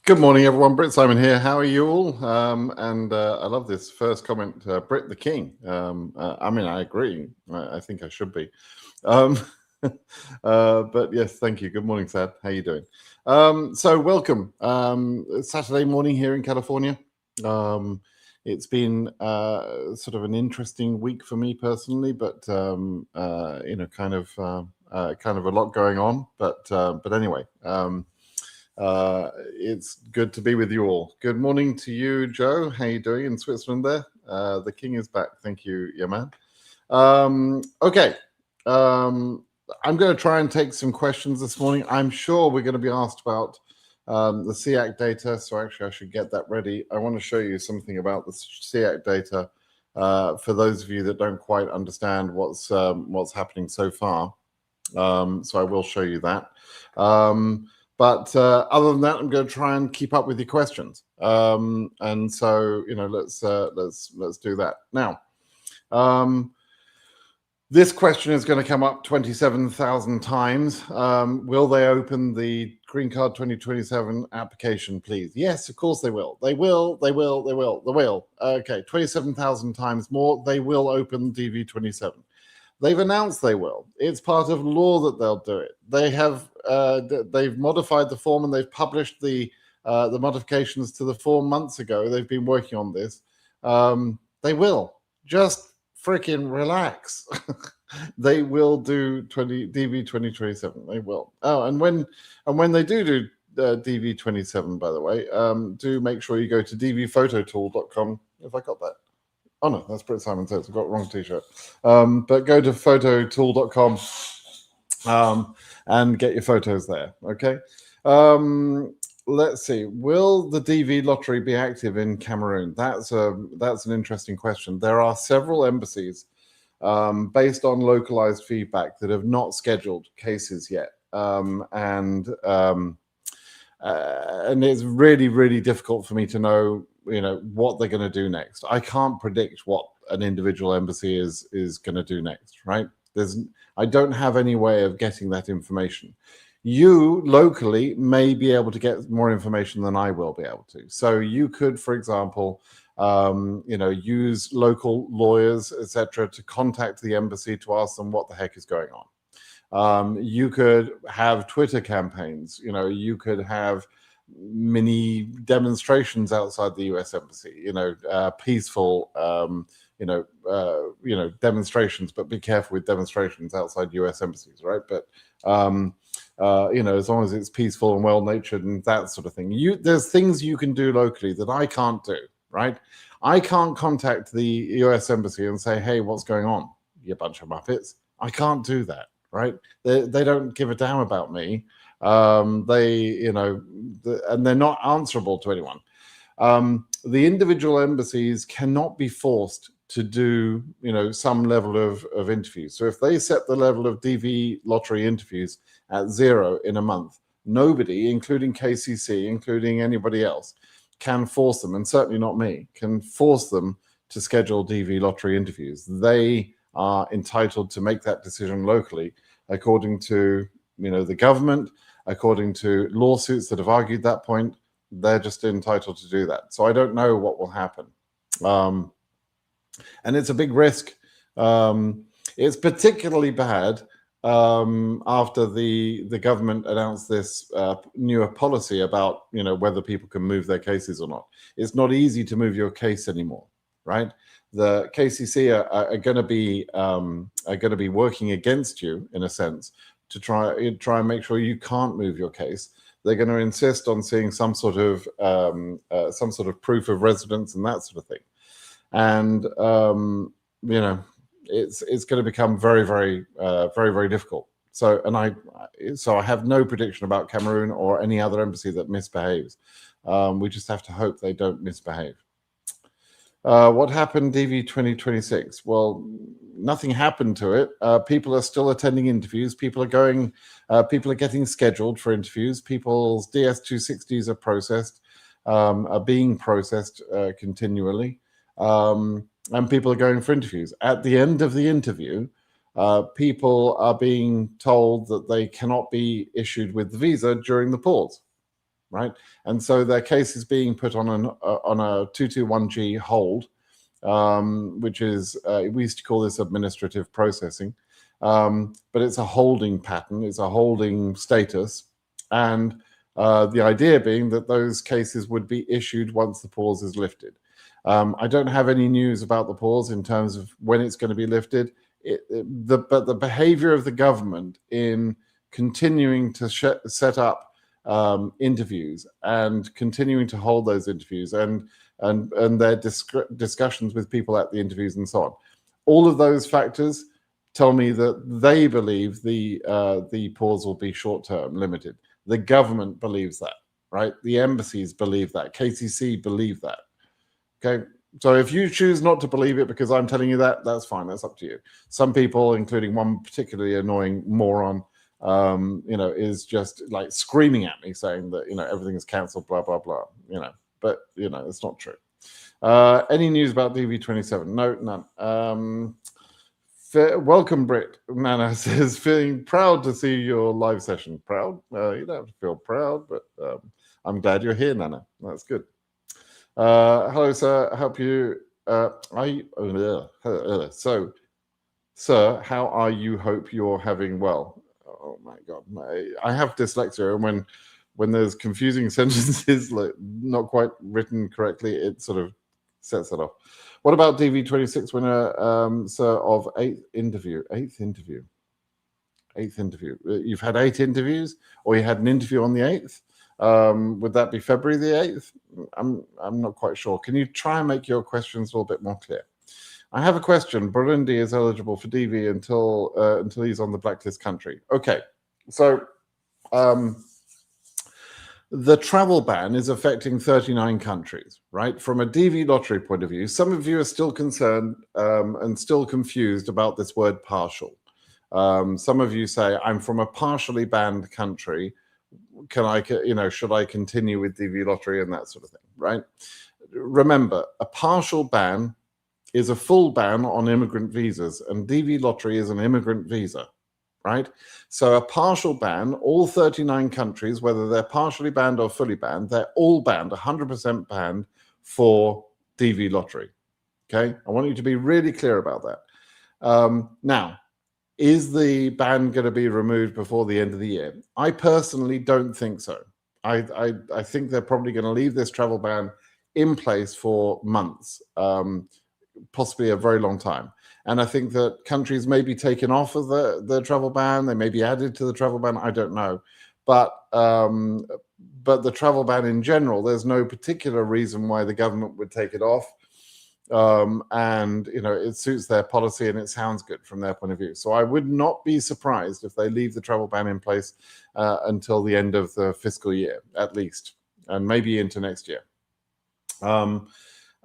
Good morning, everyone. Britt Simon here. How are you all? I love this first comment, Britt the King. I agree. I think I should be. Um, but yes, thank you. Good morning, Sad. How you doing? So welcome. It's Saturday morning here in California. It's been sort of an interesting week for me personally, but kind of a lot going on. But anyway. It's good to be with you all. Good morning to you, Joe. How you doing in Switzerland there? The king is back. Thank you, yeah, man. Okay. I'm going to try and take some questions this morning. I'm sure we're going to be asked about the CEAC data. So actually, I should get that ready. I want to show you something about the CEAC data for those of you that don't quite understand what's happening so far. So I will show you that. But other than that, I'm going to try and keep up with your questions. And so, let's do that now. This question is going to come up 27,000 times. Will they open the Greencard 2027 application, please? Yes, of course they will. They will. Okay, 27,000 times more. They will open DV27. They've announced they will. It's part of law that they'll do it. They have they've modified the form and they've published the modifications to the form months ago. They've been working on this. They will. Just freaking relax. They will do DV 2027. They will. Oh, and when they do DV 27, by the way, do make sure you go to dvphototool.com. If I got that. Oh no, that's Britt Simon says. I've got the wrong t-shirt. But go to phototool.com and get your photos there. Okay. Let's see. Will the DV lottery be active in Cameroon? That's an interesting question. There are several embassies based on localized feedback that have not scheduled cases yet. And it's really, really difficult for me to know what they're going to do next. I can't predict what an individual embassy is going to do next, right? I don't have any way of getting that information. You locally may be able to get more information than I will be able to. So you could, for example, use local lawyers, etc., to contact the embassy to ask them what the heck is going on. You could have Twitter campaigns. You could have mini demonstrations outside the U.S. embassy. Peaceful, demonstrations. But be careful with demonstrations outside U.S. embassies, right? But as long as it's peaceful and well-natured and that sort of thing. There's things you can do locally that I can't do, right? I can't contact the U.S. embassy and say, hey, what's going on, you bunch of Muppets? I can't do that, right? They don't give a damn about me. And they're not answerable to anyone. The individual embassies cannot be forced to do, some level of interviews. So if they set the level of DV lottery interviews at 0 in a month, nobody, including KCC, including anybody else, can force them, and certainly not me, can force them to schedule DV lottery interviews. They are entitled to make that decision locally according to, the government, according to lawsuits that have argued that point. They're just entitled to do that. So I don't know what will happen. And it's a big risk. It's particularly bad after the government announced this newer policy about whether people can move their cases or not. It's not easy to move your case anymore, right? The KCC are going to be working against you in a sense to try and make sure you can't move your case. They're going to insist on seeing some sort of proof of residence and that sort of thing. And it's going to become very, very, very, very difficult. So I have no prediction about Cameroon or any other embassy that misbehaves. We just have to hope they don't misbehave. What happened DV 2026? Well, nothing happened to it. People are still attending interviews. People are getting scheduled for interviews. People's DS-260s are processed, are being processed continually. And people are going for interviews. At the end of the interview, people are being told that they cannot be issued with the visa during the pause. right? And so their case is being put on a 221G hold, which is, we used to call this administrative processing, but it's a holding pattern, it's a holding status. And the idea being that those cases would be issued once the pause is lifted. I don't have any news about the pause in terms of when it's going to be lifted. But the behavior of the government in continuing to set up interviews and continuing to hold those interviews and their discussions with people at the interviews and so on, all of those factors tell me that they believe the pause will be short-term, limited. The government believes that, right? The embassies believe that. KCC believe that. Okay, so if you choose not to believe it because I'm telling you that, that's fine. That's up to you. Some people, including one particularly annoying moron, is just like screaming at me saying that, everything is cancelled, blah, blah, blah, but, it's not true. Any news about DV27? No, none. Welcome, Britt. Nana says, feeling proud to see your live session. Proud? You don't have to feel proud, but I'm glad you're here, Nana. That's good. Hello, sir. Help you. So, sir, how are you? Hope you're having well. Oh my God, I have dyslexia, and when there's confusing sentences, like not quite written correctly, it sort of sets it off. What about DV26 winner, sir, of eighth interview? You've had 8 interviews, or you had an interview on the 8th? Would that be February the 8th? I'm not quite sure. Can you try and make your questions a little bit more clear? I have a question. Burundi is eligible for DV until he's on the blacklist country. Okay, so the travel ban is affecting 39 countries, right? From a DV lottery point of view, some of you are still concerned and still confused about this word partial. Some of you say, I'm from a partially banned country. Can I, should I continue with DV lottery and that sort of thing, right? Remember, a partial ban is a full ban on immigrant visas, and DV lottery is an immigrant visa, right? So a partial ban, all 39 countries, whether they're partially banned or fully banned, they're all banned, 100% banned for DV lottery, okay? I want you to be really clear about that. Now, is the ban going to be removed before the end of the year? I personally don't think so. I think they're probably going to leave this travel ban in place for months, possibly a very long time. And I think that countries may be taken off of the travel ban. They may be added to the travel ban. I don't know. But the travel ban in general, there's no particular reason why the government would take it off. And it suits their policy and it sounds good from their point of view. So I would not be surprised if they leave the travel ban in place until the end of the fiscal year, at least, and maybe into next year.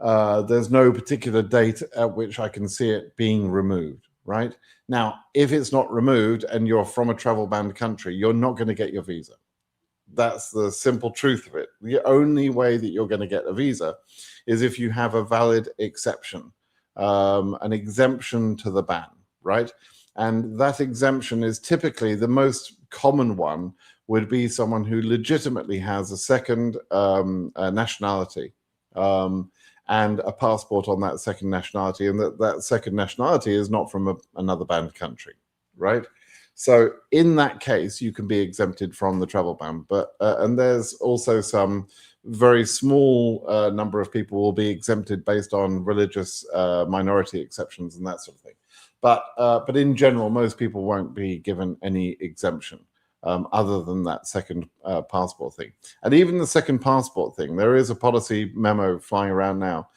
There's no particular date at which I can see it being removed, right? Now, if it's not removed and you're from a travel banned country, you're not going to get your visa. That's the simple truth of it. The only way that you're going to get a visa is if you have a valid exception, an exemption to the ban, right? And that exemption is typically the most common one would be someone who legitimately has a second nationality and a passport on that second nationality, and that second nationality is not from another banned country, right? So in that case, you can be exempted from the travel ban, but and there's also some very small number of people will be exempted based on religious minority exceptions and that sort of thing. But in general, most people won't be given any exemption other than that second passport thing. And even the second passport thing, there is a policy memo flying around now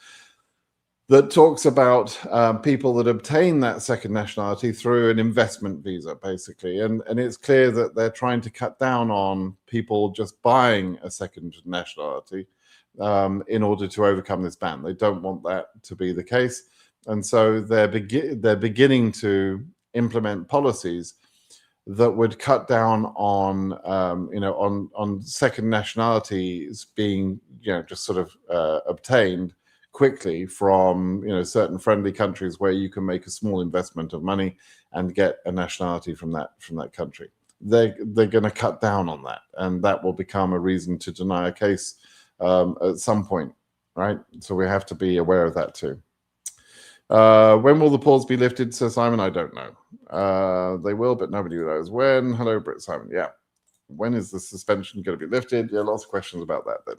that talks about people that obtain that second nationality through an investment visa, basically. And it's clear that they're trying to cut down on people just buying a second nationality in order to overcome this ban. They don't want that to be the case. And so they're beginning to implement policies that would cut down on, on second nationalities being, just sort of obtained quickly from certain friendly countries where you can make a small investment of money and get a nationality from that country. they're going to cut down on that, and that will become a reason to deny a case at some point, right? So we have to be aware of that too. When will the pause be lifted, Sir Simon? I don't know. They will, but nobody knows when. Hello, Brit Simon. Yeah. When is the suspension going to be lifted? Yeah, lots of questions about that then.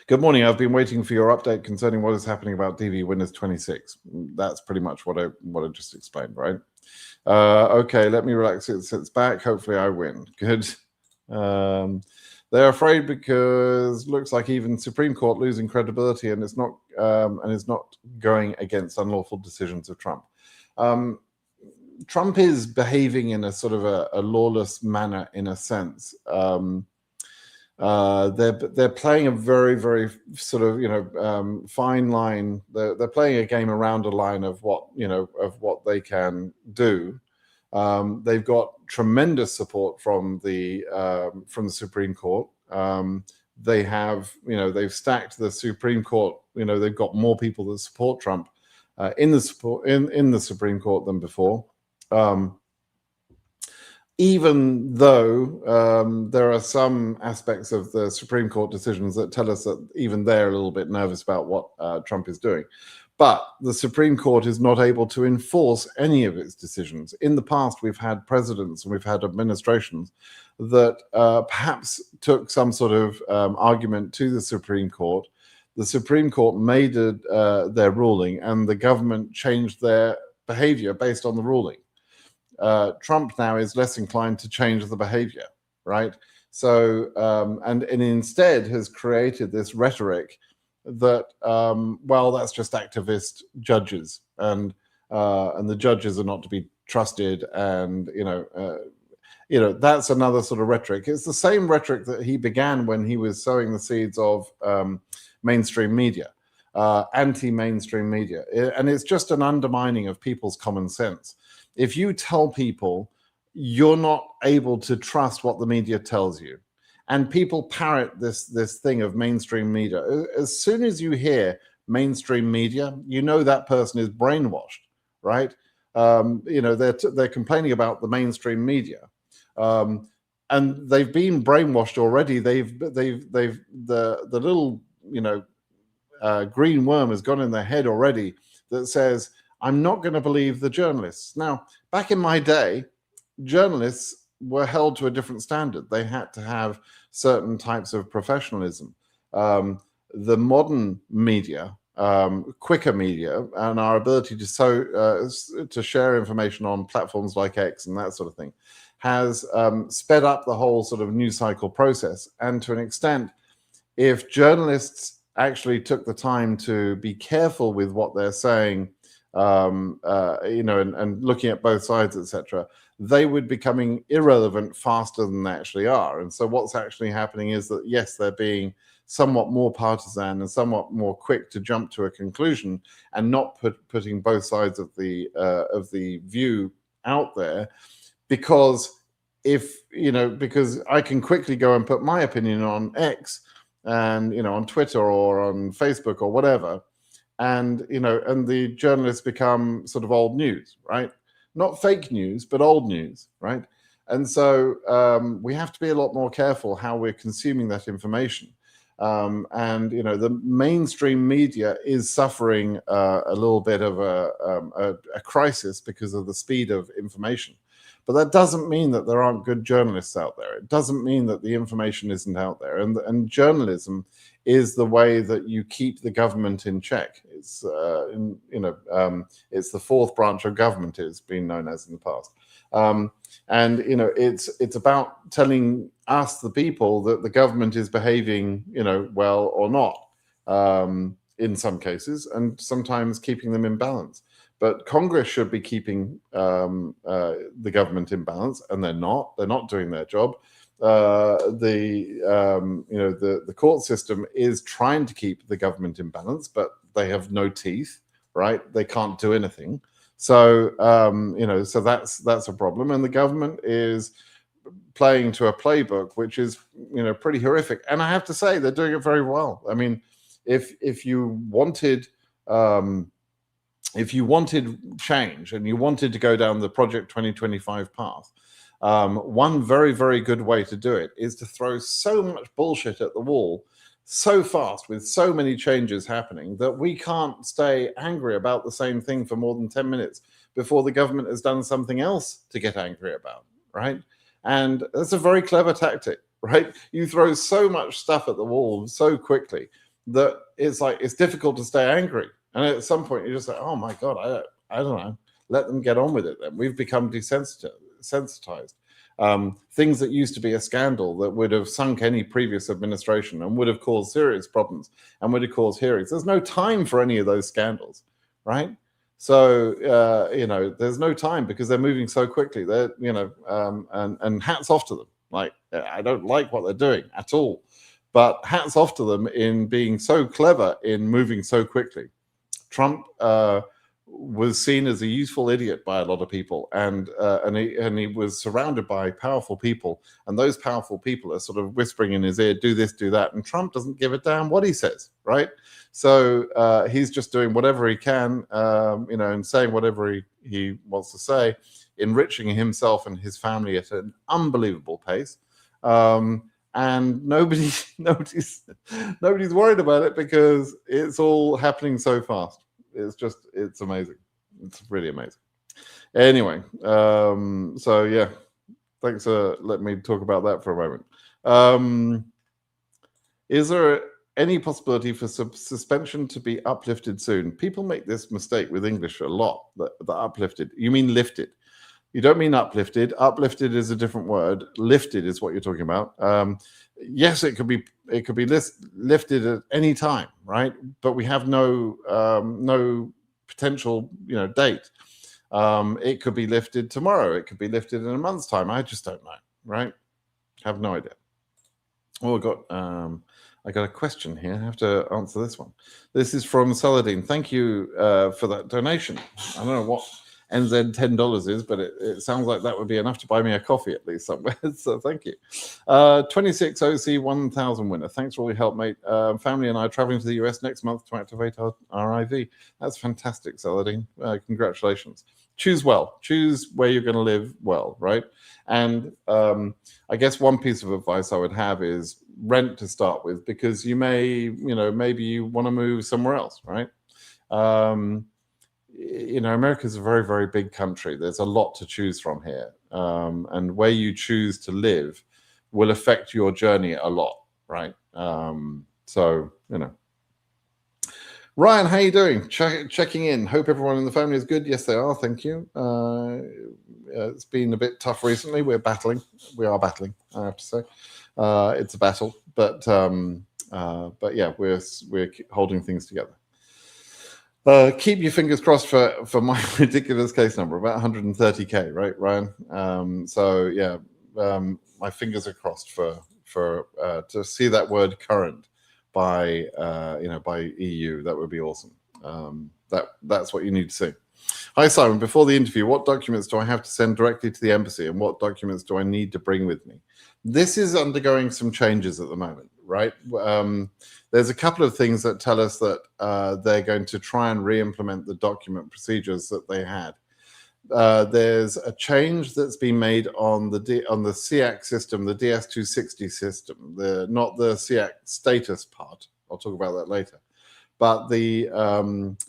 Good morning. I've been waiting for your update concerning what is happening about DV Winners 26. That's pretty much what I just explained, right? Okay, let me relax. It's back. Hopefully I win. Good. They're afraid because looks like even Supreme Court losing credibility, and it's not going against unlawful decisions of Trump. Trump is behaving in a sort of a lawless manner in a sense. They're playing a very, very sort of fine line. They're playing a game around a line of what they can do. They've got tremendous support from the Supreme Court. They have they've stacked the Supreme Court. They've got more people that support Trump in the Supreme Court than before. Even though there are some aspects of the Supreme Court decisions that tell us that even they're a little bit nervous about what Trump is doing. But the Supreme Court is not able to enforce any of its decisions. In the past, we've had presidents and we've had administrations that perhaps took some sort of argument to the Supreme Court. The Supreme Court made their ruling, and the government changed their behavior based on the ruling. Trump now is less inclined to change the behavior, right? So, and instead has created this rhetoric that, well, that's just activist judges, and the judges are not to be trusted, and that's another sort of rhetoric. It's the same rhetoric that he began when he was sowing the seeds of mainstream media, anti-mainstream media, and it's just an undermining of people's common sense. If you tell people you're not able to trust what the media tells you, and people parrot this thing of mainstream media, as soon as you hear mainstream media, that person is brainwashed, right? They're complaining about the mainstream media, and they've been brainwashed already. The little green worm has gone in their head already that says, I'm not going to believe the journalists. Now, back in my day, journalists were held to a different standard. They had to have certain types of professionalism. The modern media, quicker media, and our ability to share information on platforms like X and that sort of thing has sped up the whole sort of news cycle process. And to an extent, if journalists actually took the time to be careful with what they're saying, and looking at both sides, etc., they would becoming irrelevant faster than they actually are. And so what's actually happening is that, yes, they're being somewhat more partisan and somewhat more quick to jump to a conclusion, and not putting both sides of the view out there, because because I can quickly go and put my opinion on X and on Twitter or on Facebook or whatever, and and the journalists become sort of old news, right? Not fake news, but old news, right? And so we have to be a lot more careful how we're consuming that information. And the mainstream media is suffering a little bit of a crisis because of the speed of information. But that doesn't mean that there aren't good journalists out there. It doesn't mean that the information isn't out there. And journalism is the way that you keep the government in check. It's it's the fourth branch of government, it's been known as in the past. And it's about telling us, the people, that the government is behaving well or not, in some cases, and sometimes keeping them in balance. But Congress should be keeping the government in balance, and they're not. They're not doing their job. The court system is trying to keep the government in balance, but they have no teeth, right? They can't do anything. So so that's a problem, and the government is playing to a playbook which is pretty horrific. And I have to say, they're doing it very well. I mean, if you wanted change and you wanted to go down the Project 2025 path, one very, very good way to do it is to throw so much bullshit at the wall so fast with so many changes happening that we can't stay angry about the same thing for more than 10 minutes before the government has done something else to get angry about, right? And that's a very clever tactic, right? You throw so much stuff at the wall so quickly that it's like it's difficult to stay angry. And at some point you're just like, oh my God, I don't know. Let them get on with it then. We've become desensitized. Things that used to be a scandal that would have sunk any previous administration and would have caused serious problems and would have caused hearings. There's no time for any of those scandals, right? So, there's no time because they're moving so quickly. They're, and hats off to them. Like, I don't like what they're doing at all, but hats off to them in being so clever in moving so quickly. Trump was seen as a useful idiot by a lot of people, and he was surrounded by powerful people, and those powerful people are sort of whispering in his ear, do this, do that, and Trump doesn't give a damn what he says, right? So he's just doing whatever he can, and saying whatever he wants to say, enriching himself and his family at an unbelievable pace, and nobody's worried about it because it's all happening so fast. It's amazing. It's really amazing. Anyway, so yeah, thanks for letting me talk about that for a moment. Is there any possibility for suspension to be uplifted soon? People make this mistake with English a lot, the uplifted. You mean lifted. You don't mean uplifted. Uplifted is a different word. Lifted is what you're talking about. Yes, it could be lifted at any time, right? But we have no potential, date. It could be lifted tomorrow. It could be lifted in a month's time. I just don't know, right? Have no idea. Oh, I got a question here. I have to answer this one. This is from Saladin. Thank you for that donation. I don't know what NZ $10 is, but it sounds like that would be enough to buy me a coffee at least somewhere. So thank you. 26 OC 1000 winner. Thanks for all your help, mate. Family and I are traveling to the US next month to activate our IV. That's fantastic, Saladin. Congratulations. Choose well. Choose where you're going to live well, right? And I guess one piece of advice I would have is rent to start with, because you may, maybe you want to move somewhere else, right? America is a very, very big country. There's a lot to choose from here. And where you choose to live will affect your journey a lot, right? Ryan, how you doing? Checking in. Hope everyone in the family is good. Yes, they are. Thank you. It's been a bit tough recently. We are battling, I have to say. It's a battle, but yeah, we're holding things together. Keep your fingers crossed for my ridiculous case number, about 130K, right, Ryan? So yeah, my fingers are crossed for to see that word current by EU. That would be awesome. That's what you need to see. Hi Simon, before the interview, what documents do I have to send directly to the embassy, and what documents do I need to bring with me? This is undergoing some changes at the moment, right? There's a couple of things that tell us that they're going to try and re-implement the document procedures that they had. There's a change that's been made on the CEAC system, the DS260 system, not the CEAC status part. I'll talk about that later. But the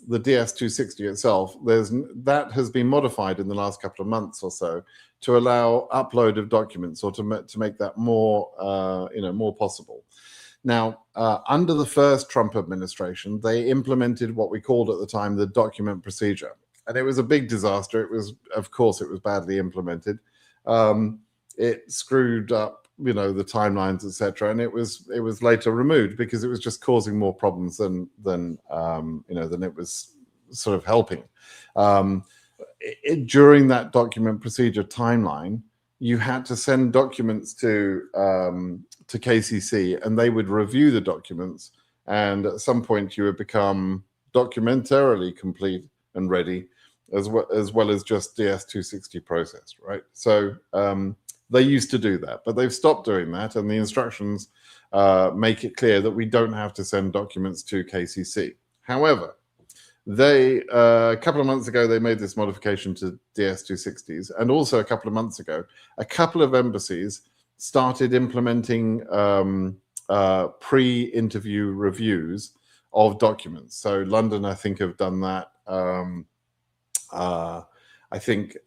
DS260 itself, that has been modified in the last couple of months or so to allow upload of documents, or to make that more more possible. Now, under the first Trump administration, they implemented what we called at the time the document procedure, and it was a big disaster. Of course, it was badly implemented. It screwed up, the timelines, etc., and it was later removed because it was just causing more problems than it was sort of helping. During that document procedure timeline, you had to send documents to KCC, and they would review the documents, and at some point you would become documentarily complete and ready, as well as just DS260 processed, right? So they used to do that, but they've stopped doing that, and the instructions make it clear that we don't have to send documents to KCC. However, They a couple of months ago they made this modification to DS260s, and also a couple of months ago, a couple of embassies started implementing pre-interview reviews of documents. So London, I think, have done that. I think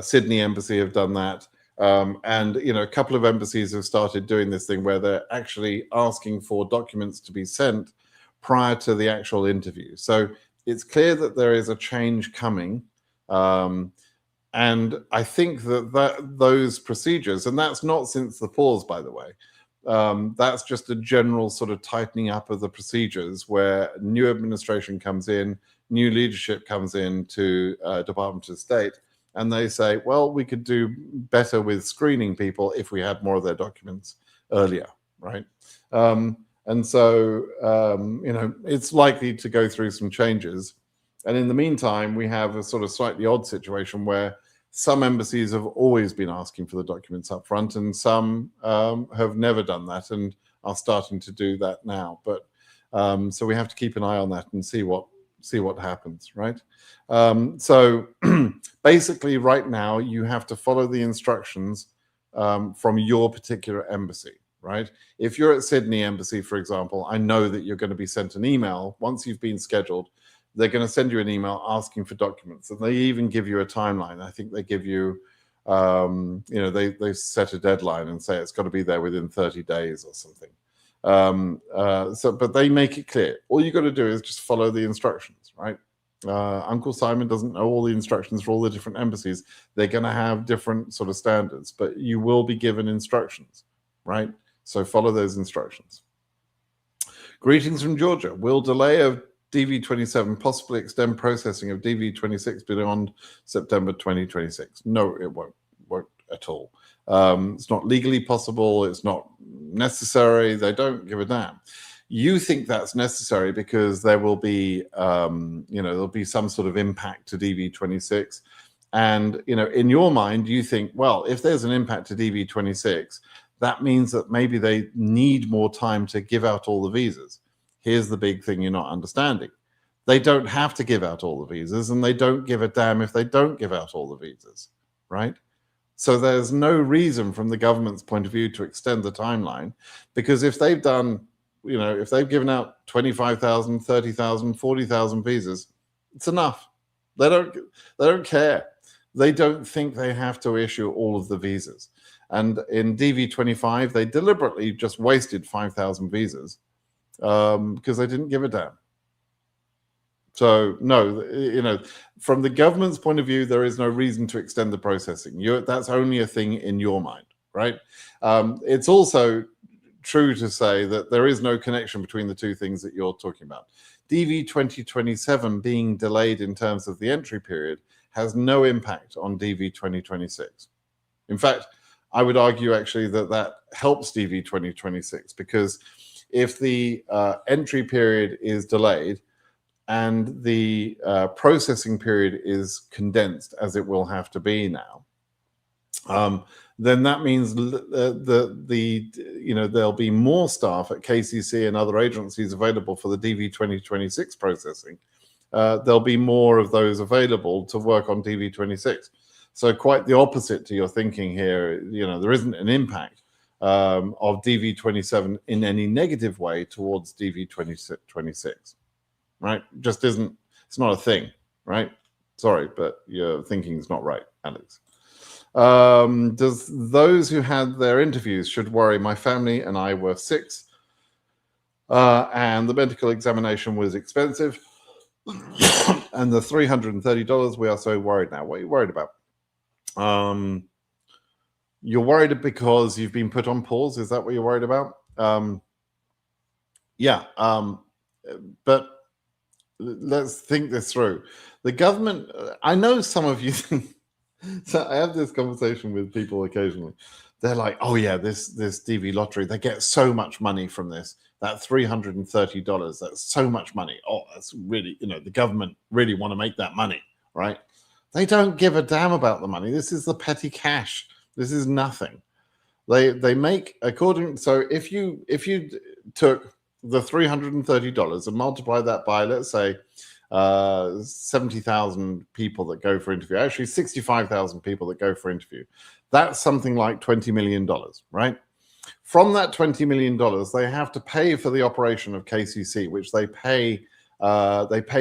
Sydney Embassy have done that. And a couple of embassies have started doing this thing where they're actually asking for documents to be sent prior to the actual interview. So it's clear that there is a change coming. And I think that those procedures, and that's not since the pause, by the way, that's just a general sort of tightening up of the procedures where new administration comes in, new leadership comes in to Department of State, and they say, well, we could do better with screening people if we had more of their documents earlier, right? And so, it's likely to go through some changes. And in the meantime, we have a sort of slightly odd situation where some embassies have always been asking for the documents up front, and some have never done that and are starting to do that now. But so we have to keep an eye on that and see what happens, right? So basically, right now, you have to follow the instructions from your particular embassy, right? If you're at Sydney Embassy, for example, I know that you're going to be sent an email once you've been scheduled. They're going to send you an email asking for documents, and they even give you a timeline. I think they give you, they set a deadline and say it's got to be there within 30 days or something. But they make it clear. All you got to do is just follow the instructions, right? Uncle Simon doesn't know all the instructions for all the different embassies. They're going to have different sort of standards, but you will be given instructions, right? So follow those instructions. Greetings from Georgia. Will delay of DV27 possibly extend processing of DV26 beyond September 2026? No, it won't at all. It's not legally possible. It's not necessary. They don't give a damn. You think that's necessary because there will be, there'll be some sort of impact to DV26. And, in your mind, you think, well, if there's an impact to DV26, that means that maybe they need more time to give out all the visas. Here's the big thing you're not understanding. They don't have to give out all the visas, and they don't give a damn if they don't give out all the visas, right? So there's no reason from the government's point of view to extend the timeline, because if they've done, if they've given out 25,000, 30,000, 40,000 visas, it's enough. They don't care. They don't think they have to issue all of the visas. And in DV25, they deliberately just wasted 5,000 visas because they didn't give a damn. So no, from the government's point of view, there is no reason to extend the processing. That's only a thing in your mind, right? It's also true to say that there is no connection between the two things that you're talking about. DV 2027 being delayed in terms of the entry period has no impact on DV 2026. In fact, I would argue actually that helps DV 2026, because if the entry period is delayed and the processing period is condensed, as it will have to be now, then that means there'll be more staff at KCC and other agencies available for the DV 2026 processing. There'll be more of those available to work on DV 26. So quite the opposite to your thinking here. There isn't an impact of DV 27 in any negative way towards DV 26, right? Just isn't. It's not a thing, right? Sorry, but your thinking is not right, Alex. Does those who had their interviews should worry? My family and I were 6, and the medical examination was expensive, and the $330. We are so worried now. What are you worried about? You're worried because you've been put on pause. Is that what you're worried about? Yeah. But let's think this through. The government, I know some of you think, so I have this conversation with people occasionally. They're like, oh yeah, this DV lottery, they get so much money from this. That $330, that's so much money. Oh, that's really, the government really want to make that money, right? They don't give a damn about the money. This is the petty cash. This is nothing. They make so if you took the $330 and multiply that by, let's say, 70,000 people that go for interview, actually 65,000 people that go for interview. That's something like $20 million, right? From that $20 million, they have to pay for the operation of KCC, which they pay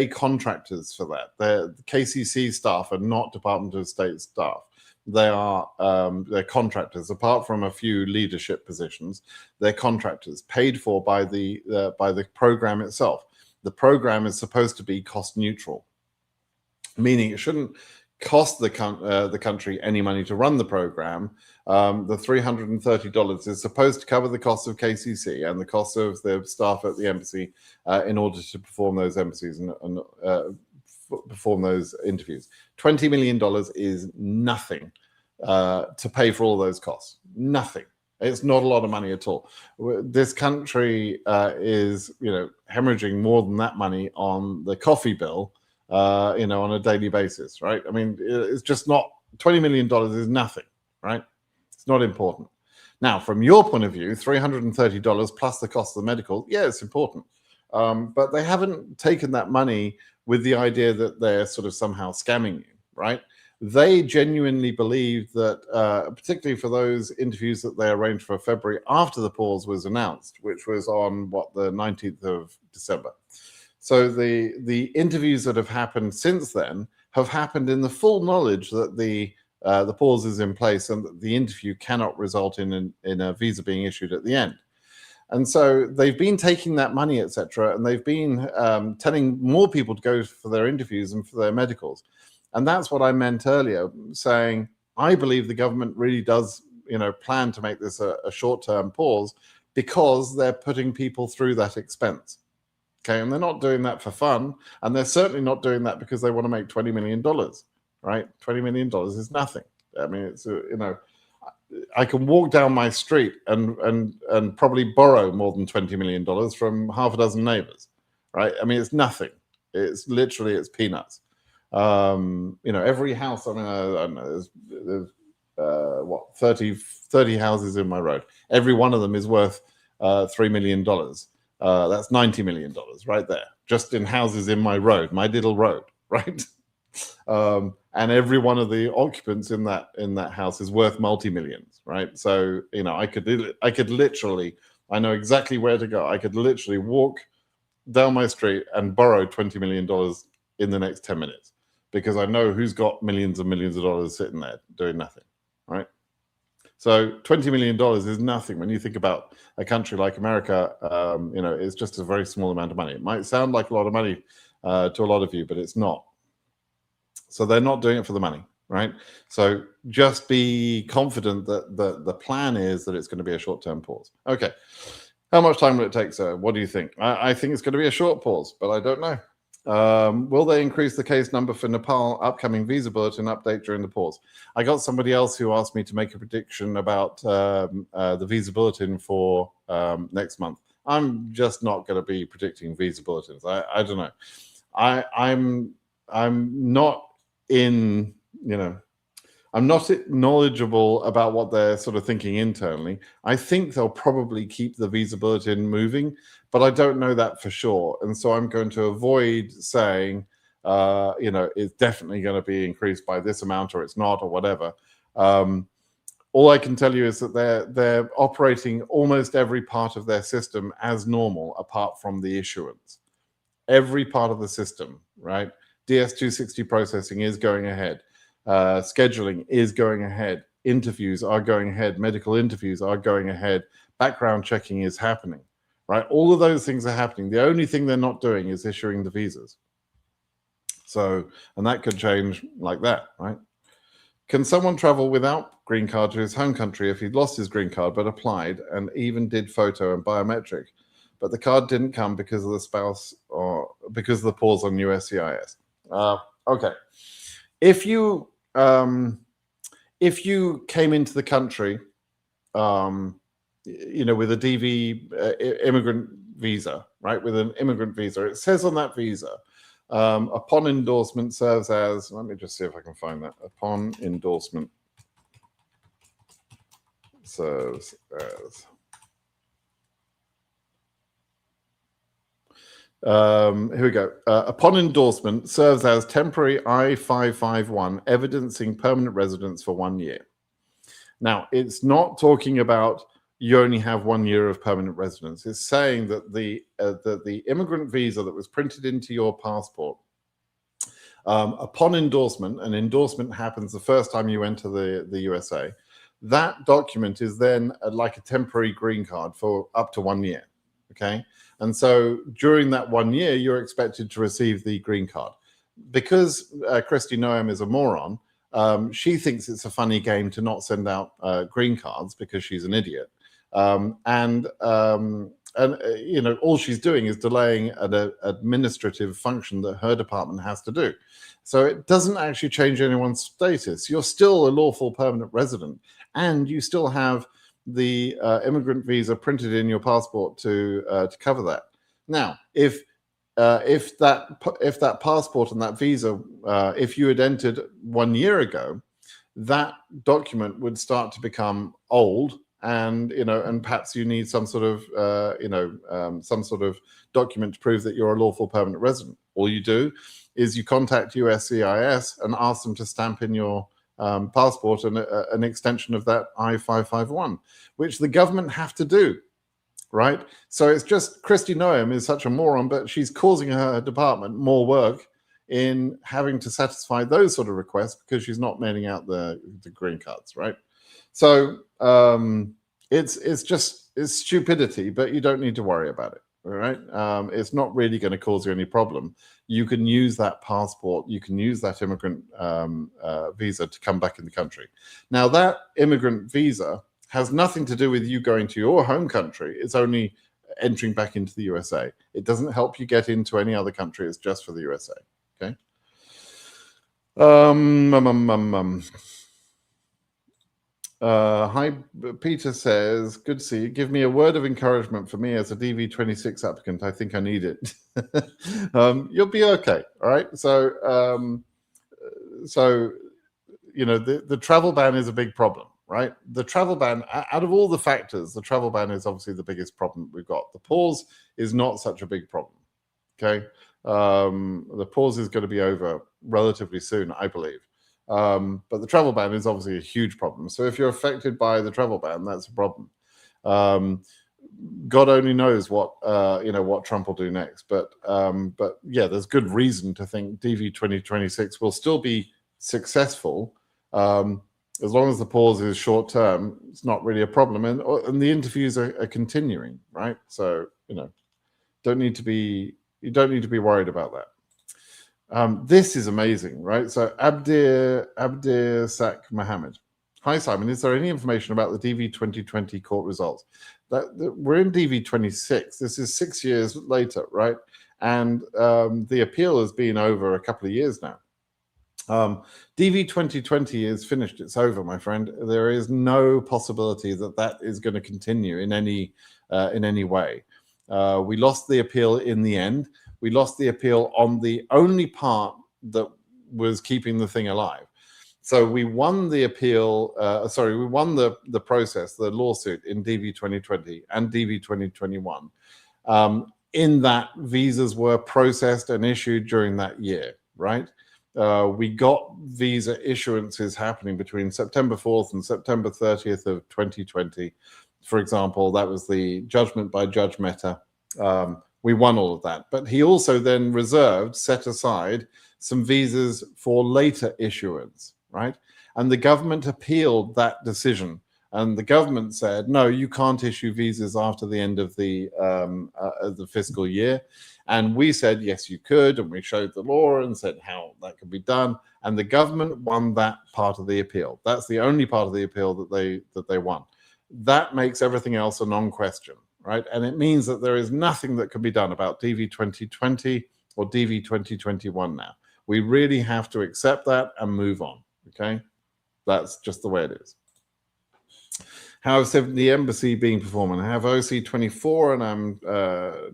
contractors for that. The KCC staff are not Department of State staff. They're contractors. Apart from a few leadership positions, they're contractors paid for by the program itself. The program is supposed to be cost neutral, meaning it shouldn't cost the country any money to run the program. The $330 is supposed to cover the cost of KCC and the cost of the staff at the embassy in order to perform those embassies and perform those interviews. $20 million is nothing to pay for all those costs. Nothing. It's not a lot of money at all. This country is, hemorrhaging more than that money on the coffee bill, on a daily basis, right? I mean, it's just not, $20 million is nothing, right? It's not important. Now, from your point of view, $330 plus the cost of the medical, yeah, it's important. But they haven't taken that money with the idea that they're sort of somehow scamming you, right? They genuinely believe that, particularly for those interviews that they arranged for February after the pause was announced, which was on the 19th of December. So the interviews that have happened since then have happened in the full knowledge that the pause is in place and that the interview cannot result in a visa being issued at the end. And so they've been taking that money, etc., and they've been telling more people to go for their interviews and for their medicals. And that's what I meant earlier, saying I believe the government really does, plan to make this a short-term pause because they're putting people through that expense. Okay, and they're not doing that for fun, and they're certainly not doing that because they want to make $20 million, right? $20 million is nothing. I mean, it's I can walk down my street and probably borrow more than $20 million from half a dozen neighbors, right? I mean, it's nothing. It's literally, it's peanuts. Every house, I don't know, there's 30 houses in my road. Every one of them is worth $3 million. That's $90 million right there, just in houses in my road, my little road, right? And every one of the occupants in that house is worth multi-millions, right? So, I could literally, I know exactly where to go. I could literally walk down my street and borrow $20 million in the next 10 minutes because I know who's got millions and millions of dollars sitting there doing nothing, right? So $20 million is nothing when you think about a country like America. It's just a very small amount of money. It might sound like a lot of money to a lot of you, but it's not. So they're not doing it for the money, right? So just be confident that the plan is that it's going to be a short-term pause. Okay. How much time will it take, sir? What do you think? I think it's going to be a short pause, but I don't know. Will they increase the case number for Nepal upcoming visa bulletin update during the pause? I got somebody else who asked me to make a prediction about the visa bulletin for next month. I'm just not going to be predicting visa bulletins. I don't know. I'm not in, I'm not knowledgeable about what they're sort of thinking internally. I think they'll probably keep the visa bulletin moving, but I don't know that for sure. And so I'm going to avoid saying, it's definitely going to be increased by this amount or it's not or whatever. All I can tell you is that they're operating almost every part of their system as normal, apart from the issuance. Every part of the system, right? DS-260 processing is going ahead. Scheduling is going ahead. Interviews are going ahead. Medical interviews are going ahead. Background checking is happening, right? All of those things are happening. The only thing they're not doing is issuing the visas. So, and that could change like that, right? Can someone travel without green card to his home country if he'd lost his green card but applied and even did photo and biometric, but the card didn't come because of the spouse or because of the pause on USCIS? Okay. If you came into the country, with a DV immigrant visa, right? With an immigrant visa, it says on that visa, upon endorsement serves as, let me just see if I can find that. Upon endorsement serves as Here we go. Upon endorsement, serves as temporary I-551, evidencing permanent residence for 1 year. Now, it's not talking about you only have 1 year of permanent residence. It's saying that the immigrant visa that was printed into your passport, upon endorsement, and endorsement happens the first time you enter the USA, that document is then like a temporary green card for up to 1 year. Okay. And so during that 1 year, you're expected to receive the green card. Because Kristi Noem is a moron, she thinks it's a funny game to not send out green cards because she's an idiot. And you know, all she's doing is delaying an administrative function that her department has to do. So it doesn't actually change anyone's status. You're still a lawful permanent resident, and you still have the immigrant visa printed in your passport to cover that. Now, if that passport and that visa, if you had entered 1 year ago, that document would start to become old, and you know, and perhaps you need some sort of some sort of document to prove that you're a lawful permanent resident. All you do is you contact USCIS and ask them to stamp in your passport and an extension of that I-551, which the government have to do, right? So it's just Kristi Noem is such a moron, but she's causing her department more work in having to satisfy those sort of requests because she's not mailing out the green cards, right? So it's stupidity, but you don't need to worry about it. All right, it's not really going to cause you any problem. You can use that passport, you can use that immigrant visa to come back in the country. Now, that immigrant visa has nothing to do with you going to your home country. It's only entering back into the USA. It doesn't help you get into any other country. It's just for the USA. Okay. Hi, Peter says, good to see you. Give me a word of encouragement for me as a DV26 applicant. I think I need it. You'll be okay. All right. So, you know, the travel ban is a big problem, right? The travel ban, out of all the factors, the travel ban is obviously the biggest problem we've got. The pause is not such a big problem. Okay. The pause is going to be over relatively soon, I believe. But the travel ban is obviously a huge problem. So if you're affected by the travel ban, that's a problem. God only knows what what Trump will do next. But yeah, there's good reason to think DV 2026 will still be successful as long as the pause is short term. It's not really a problem, and the interviews are continuing, right? So you don't need to be worried about that. This is amazing, right? So Abdir Sak Mohammed. Hi, Simon. Is there any information about the DV 2020 court results? We're in DV 26. This is 6 years later, right? And the appeal has been over a couple of years now. DV 2020 is finished. It's over, my friend. There is no possibility that is going to continue in any way. We lost the appeal in the end. We lost the appeal on the only part that was keeping the thing alive. So we won the appeal, we won the process, the lawsuit in DV 2020 and DV 2021. In that, visas were processed and issued during that year, right? We got visa issuances happening between September 4th and September 30th of 2020. For example, that was the judgment by Judge Mehta. We won all of that. But he also then set aside some visas for later issuance, right? And the government appealed that decision. And the government said, no, you can't issue visas after the end of the fiscal year. And we said, yes, you could. And we showed the law and said how that could be done. And the government won that part of the appeal. That's the only part of the appeal that they won. That makes everything else a non-question. Right, and it means that there is nothing that can be done about DV 2020 or DV 2021 now. We really have to accept that and move on. Okay, that's just the way it is. How is the embassy being performed? I have OC 24, and I'm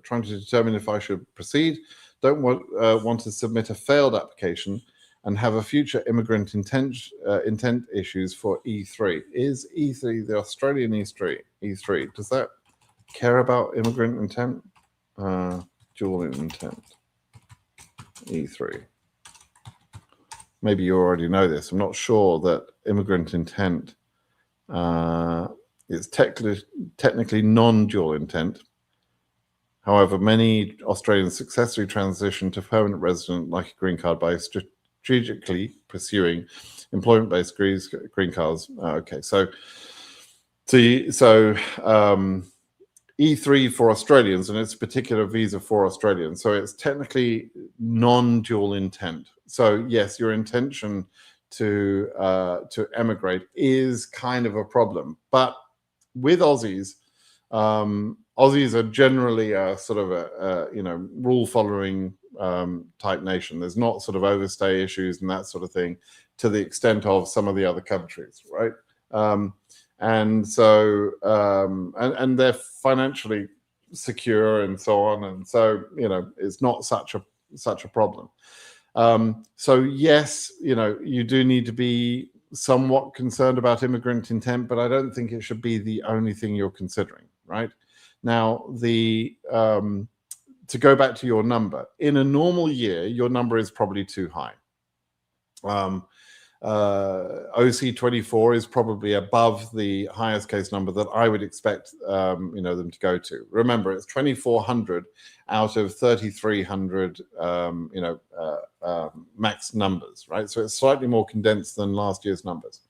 trying to determine if I should proceed. Don't want to submit a failed application and have a future immigrant intent issues for E3. Is E3 the Australian E3? Does that care about immigrant intent? dual intent, E3. Maybe you already know this. I'm not sure that immigrant intent is technically non-dual intent. However, many Australians successfully transition to permanent resident like a green card by strategically pursuing employment-based green cards. Okay, so E3 for Australians, and it's a particular visa for Australians. So it's technically non-dual intent. So yes, your intention to emigrate is kind of a problem. But with Aussies, Aussies are generally a sort of a rule-following type nation. There's not sort of overstay issues and that sort of thing to the extent of some of the other countries, right? And so and they're financially secure and so on, and so it's not such a problem. So yes, you do need to be somewhat concerned about immigrant intent, but I don't think it should be the only thing you're considering, right? Now, to go back to your number, in a normal year, your number is probably too high. OC24 is probably above the highest case number that I would expect them to go to. Remember, it's 2,400 out of 3,300 max numbers, right? So it's slightly more condensed than last year's numbers.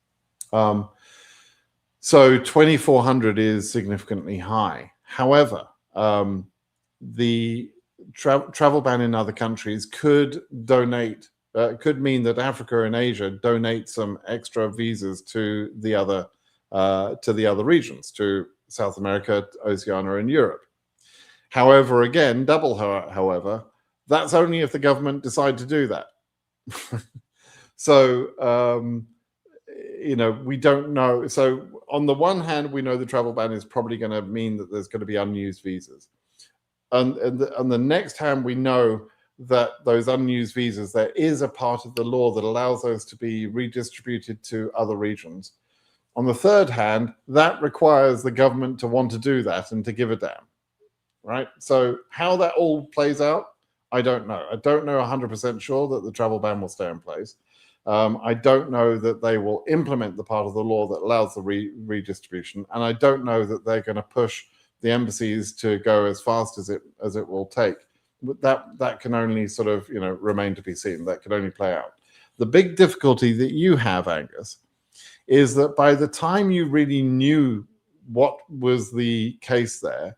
So 2,400 is significantly high. However, the travel ban in other countries could mean that Africa and Asia donate some extra visas to the other regions, to South America, Oceania, and Europe. However, again, however, that's only if the government decide to do that. So, we don't know. So on the one hand, we know the travel ban is probably going to mean that there's going to be unused visas. On the next hand, we know that those unused visas, there is a part of the law that allows those to be redistributed to other regions. On the third hand, that requires the government to want to do that and to give a damn, right? So how that all plays out, I don't know. I don't know 100% sure that the travel ban will stay in place. I don't know that they will implement the part of the law that allows the redistribution, and I don't know that they're going to push the embassies to go as fast as it will take. That can only sort of remain to be seen. That can only play out. The big difficulty that you have, Angus, is that by the time you really knew what was the case there,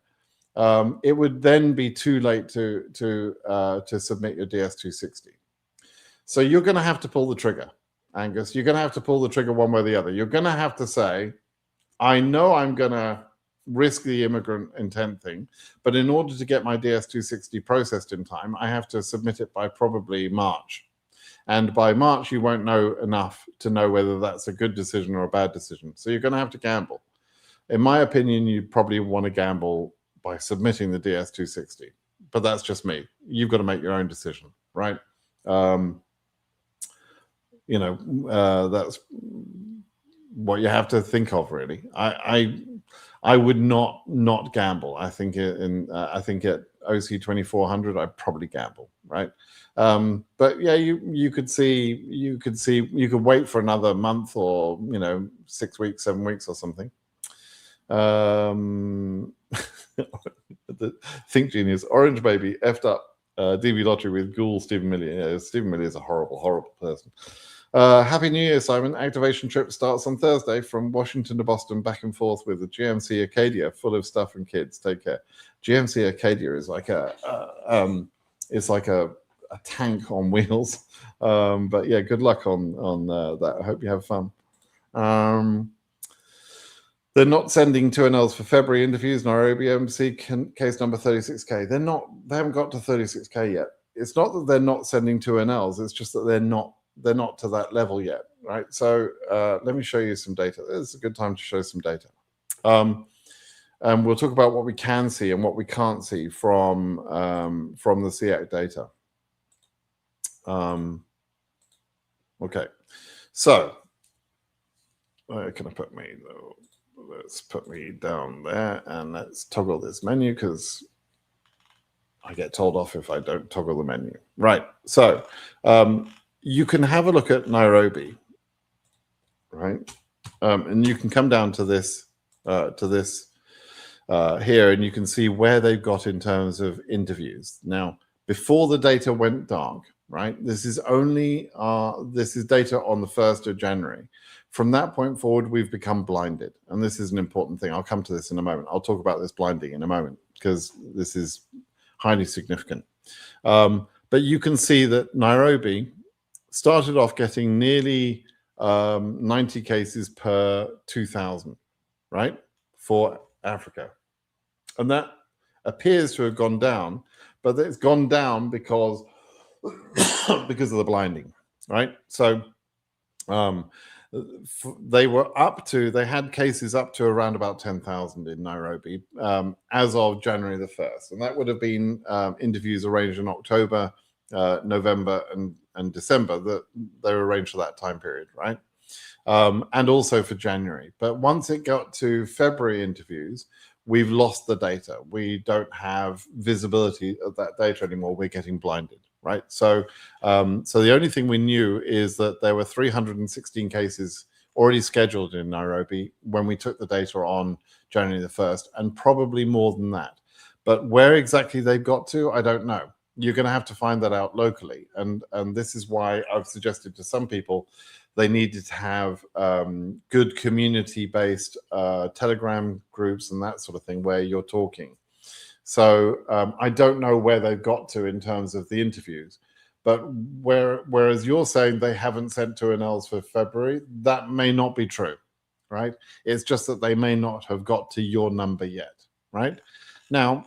it would then be too late to submit your DS-260. So you're going to have to pull the trigger, Angus. You're going to have to pull the trigger one way or the other. You're going to have to say, I know I'm going to risk the immigrant intent thing, but in order to get my DS-260 processed in time, I have to submit it by probably March. And by March, you won't know enough to know whether that's a good decision or a bad decision. So you're going to have to gamble. In my opinion, you probably want to gamble by submitting the DS-260. But that's just me. You've got to make your own decision, right? That's what you have to think of, really. I would not gamble. I think at OC 2400, I'd probably gamble, right? But yeah, you could wait for another month or 6 weeks, 7 weeks or something. The Think Genius, Orange Baby, effed up DB lottery with Ghoul Stephen Millie. Yeah, Stephen Millie is a horrible person. Happy New Year, Simon. Activation trip starts on Thursday from Washington to Boston, back and forth with the GMC Acadia, full of stuff and kids. Take care. GMC Acadia is like a tank on wheels. But yeah, good luck on that. I hope you have fun. They're not sending 2NLs for February interviews. Nairobi Embassy case number 36K. They haven't got to 36K yet. It's not that they're not sending 2NLs. It's just that they're not to that level yet, right? So let me show you some data. This is a good time to show some data. And we'll talk about what we can see and what we can't see from the CEAC data. Okay, so where can I put me? Let's put me down there and let's toggle this menu because I get told off if I don't toggle the menu. Right. So you can have a look at Nairobi, right? And you can come down to this here, and you can see where they've got in terms of interviews. Now, before the data went dark, right? This is only this is data on the 1st of January. From that point forward, we've become blinded, and this is an important thing. I'll come to this in a moment. I'll talk about this blinding in a moment because this is highly significant. But you can see that Nairobi started off getting nearly 90 cases per 2,000, right, for Africa. And that appears to have gone down, but it's gone down because of the blinding, right? So they had cases up to around about 10,000 in Nairobi as of January the 1st. And that would have been interviews arranged in October, November, and December that they were arranged for that time period, right? And also for January. But once it got to February interviews, we've lost the data. We don't have visibility of that data anymore. We're getting blinded, right? So the only thing we knew is that there were 316 cases already scheduled in Nairobi when we took the data on January the 1st, and probably more than that. But where exactly they've got to, I don't know. You're going to have to find that out locally. And this is why I've suggested to some people they needed to have good community-based Telegram groups and that sort of thing where you're talking. So I don't know where they've got to in terms of the interviews. But whereas you're saying they haven't sent 2NLs for February, that may not be true, right? It's just that they may not have got to your number yet, right? Now,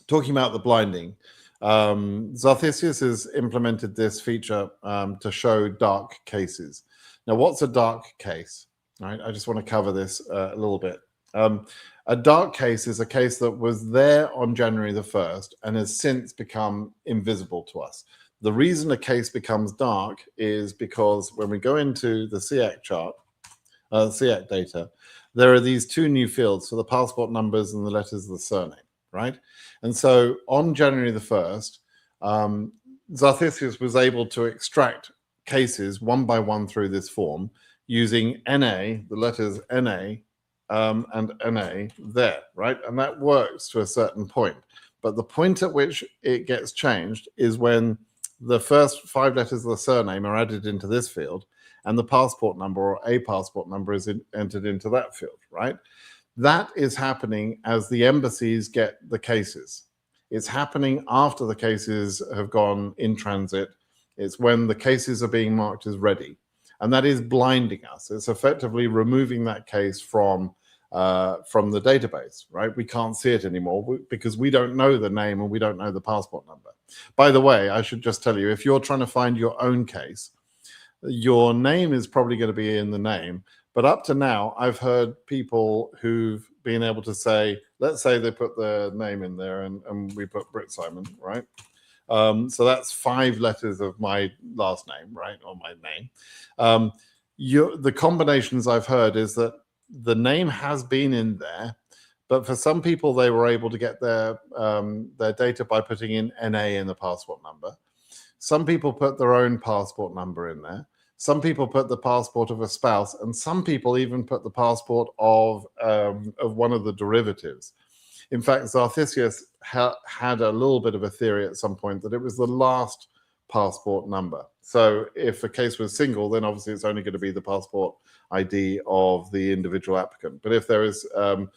talking about the blinding, Zarthisius has implemented this feature to show dark cases. Now, what's a dark case? Right? I just want to cover this a little bit. A dark case is a case that was there on January the 1st and has since become invisible to us. The reason a case becomes dark is because when we go into the CEAC chart, CEAC data, there are these two new fields for the passport numbers and the letters of the surname, right? And so on January the 1st, Zarthisius was able to extract cases one by one through this form using NA, the letters NA, and NA there, right? And that works to a certain point. But the point at which it gets changed is when the first 5 letters of the surname are added into this field and the passport number or a passport number is entered into that field, right? That is happening as the embassies get the cases. It's happening after the cases have gone in transit. It's when the cases are being marked as ready. And that is blinding us. It's effectively removing that case from the database, right? We can't see it anymore because we don't know the name and we don't know the passport number. By the way, I should just tell you, if you're trying to find your own case, your name is probably going to be in the name. But up to now, I've heard people who've been able to say, let's say they put their name in there and we put Brit Simon, right? So that's 5 letters of my last name, right? Or my name. The combinations I've heard is that the name has been in there, but for some people, they were able to get their data by putting in NA in the passport number. Some people put their own passport number in there. Some people put the passport of a spouse, and some people even put the passport of one of the derivatives. In fact, Zarthisius had a little bit of a theory at some point that it was the last passport number. So if a case was single, then obviously it's only going to be the passport ID of the individual applicant. But if there is an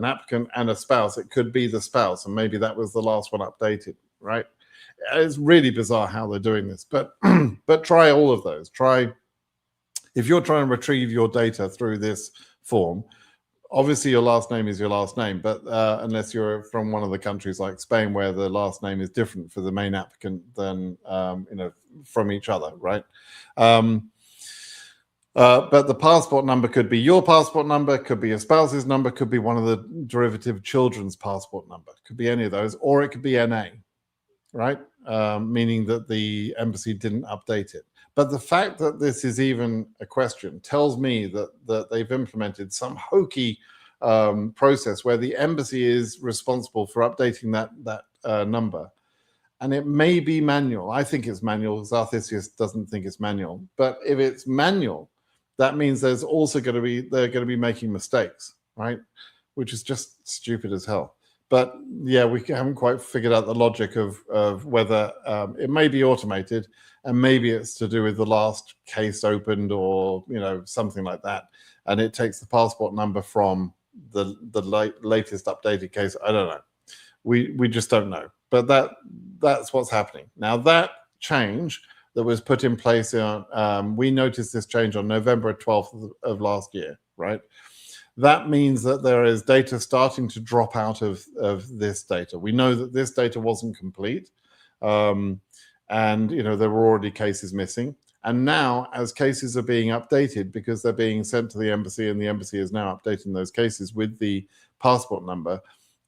applicant and a spouse, it could be the spouse, and maybe that was the last one updated, right? It's really bizarre how they're doing this, but but try all of those. Try, if you're trying to retrieve your data through this form, obviously your last name is your last name, but unless you're from one of the countries like Spain where the last name is different for the main applicant than from each other, right? But the passport number could be your passport number, could be your spouse's number, could be one of the derivative children's passport number, could be any of those, or it could be NA, right? Meaning that the embassy didn't update it. But the fact that this is even a question tells me that they've implemented some hokey process where the embassy is responsible for updating that number. And it may be manual. I think it's manual. Zarthisius doesn't think it's manual. But if it's manual, that means they're going to be making mistakes, right? Which is just stupid as hell. But yeah, we haven't quite figured out the logic of whether it may be automated, and maybe it's to do with the last case opened, or something like that, and it takes the passport number from the latest updated case. I don't know. We just don't know. But that's what's happening now. That change that was put in place we noticed this change on November 12th of last year, right? That means that there is data starting to drop out of this data. We know that this data wasn't complete, and there were already cases missing. And now, as cases are being updated because they're being sent to the embassy, and the embassy is now updating those cases with the passport number,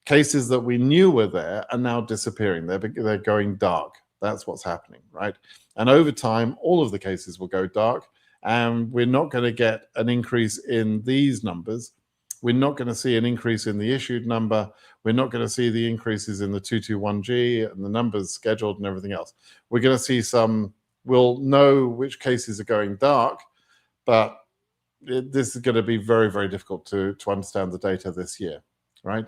cases that we knew were there are now disappearing. They're going dark. That's what's happening, right? And over time, all of the cases will go dark, and we're not going to get an increase in these numbers. We're not going to see an increase in the issued number. We're not going to see the increases in the 221G and the numbers scheduled and everything else. We're going to see we'll know which cases are going dark, but this is going to be very, very difficult to understand the data this year, right?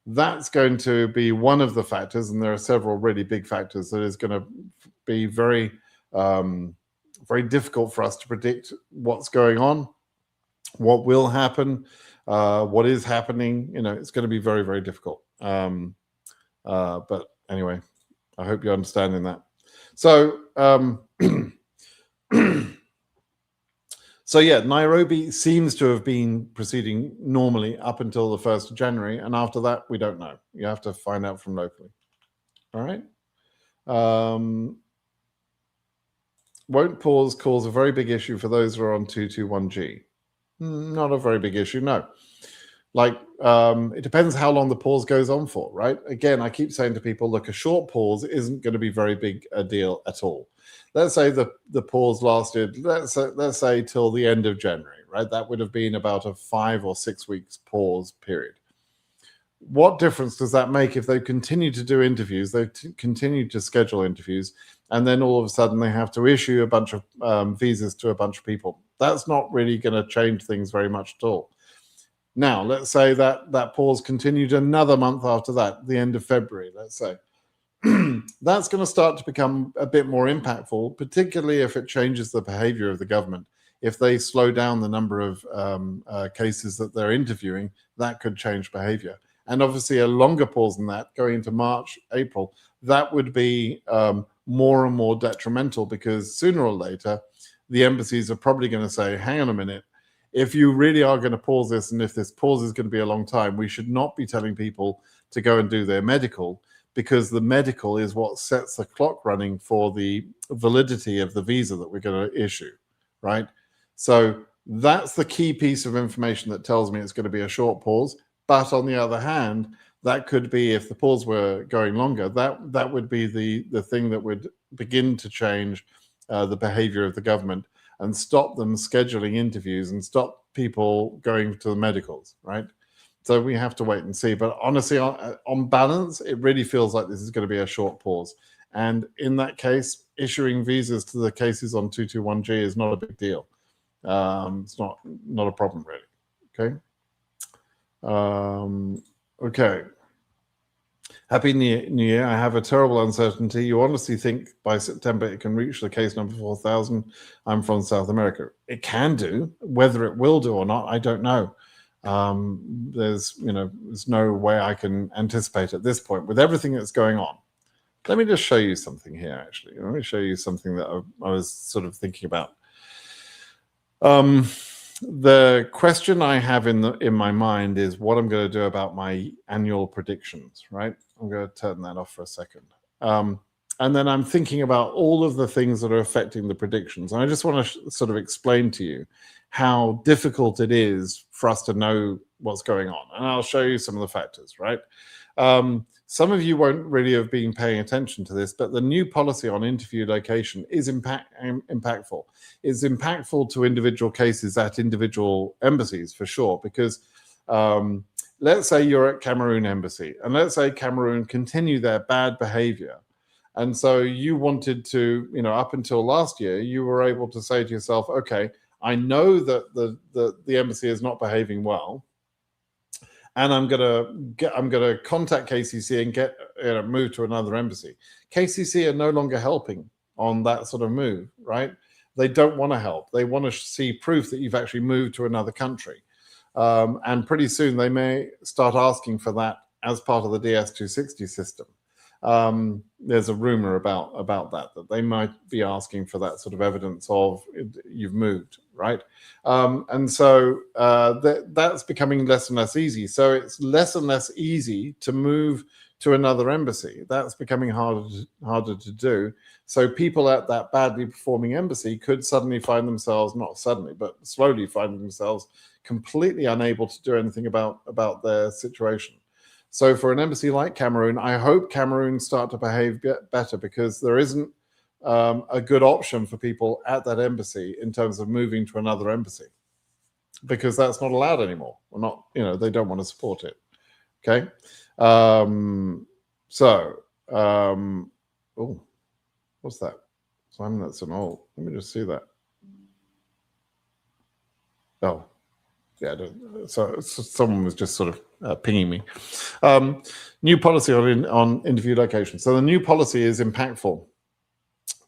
That's going to be one of the factors, and there are several really big factors that is going to be very, very difficult for us to predict what's going on, what will happen, what is happening. It's going to be very, very difficult. But anyway, I hope you're understanding that. So, so yeah, Nairobi seems to have been proceeding normally up until the 1st of January. And after that, we don't know. You have to find out from locally. All right. Won't pause cause a very big issue for those who are on 221G? Not a very big issue, no. It depends how long the pause goes on for, right? Again, I keep saying to people, look, a short pause isn't going to be very big a deal at all. Let's say the pause lasted, let's say till the end of January, right? That would have been about a 5 or 6 weeks pause period. What difference does that make if they continue to do interviews, they continue to schedule interviews, and then all of a sudden they have to issue a bunch of visas to a bunch of people? That's not really going to change things very much at all. Now, let's say that pause continued another month after that, the end of February, let's say. That's going to start to become a bit more impactful, particularly if it changes the behavior of the government. If they slow down the number of cases that they're interviewing, that could change behavior. And obviously a longer pause than that, going into March, April, that would be more and more detrimental, because sooner or later, the embassies are probably going to say, hang on a minute, if you really are going to pause this, and if this pause is going to be a long time, we should not be telling people to go and do their medical, because the medical is what sets the clock running for the validity of the visa that we're going to issue, right? So that's the key piece of information that tells me it's going to be a short pause. But on the other hand, that could be, if the pause were going longer, that would be the thing that would begin to change the behavior of the government and stop them scheduling interviews and stop people going to the medicals, right? So we have to wait and see. But honestly, on balance, it really feels like this is going to be a short pause. And in that case, issuing visas to the cases on 221G is not a big deal. It's not a problem, really. Okay. Okay. Happy New Year. I have a terrible uncertainty. You honestly think by September it can reach the case number 4,000? I'm from South America. It can do. Whether it will do or not, I don't know. There's no way I can anticipate at this point with everything that's going on. Let me just show you something here, actually. Let me show you something that I was sort of thinking about. The question I have in my mind is what I'm going to do about my annual predictions, right? I'm going to turn that off for a second. And then I'm thinking about all of the things that are affecting the predictions. And I just want to sort of explain to you how difficult it is for us to know what's going on. And I'll show you some of the factors, right? Some of you won't really have been paying attention to this, but the new policy on interview location is impactful. It's impactful to individual cases at individual embassies, for sure, because Let's say you're at Cameroon embassy, and let's say Cameroon continue their bad behavior. And so you wanted to, up until last year, you were able to say to yourself, okay, I know that the embassy is not behaving well, and I'm gonna contact KCC and get moved to another embassy. KCC are no longer helping on that sort of move, right? They don't want to help. They want to see proof that you've actually moved to another country. And pretty soon they may start asking for that as part of the DS-260 system. There's a rumor about that they might be asking for that sort of evidence of you've moved, right? And so that's becoming less and less easy. So it's less and less easy to move to another embassy. That's becoming harder to do. So people at that badly performing embassy could suddenly find themselves, not suddenly, but slowly find themselves completely unable to do anything about their situation. So for an embassy like Cameroon, I hope Cameroon start to behave better, because there isn't a good option for people at that embassy in terms of moving to another embassy, because that's not allowed anymore. Or not, they don't want to support it. Okay. Oh, what's that? Simon, that's an old. Let me just see that. Oh, yeah. So someone was just sort of pinging me. New policy on interview location. So the new policy is impactful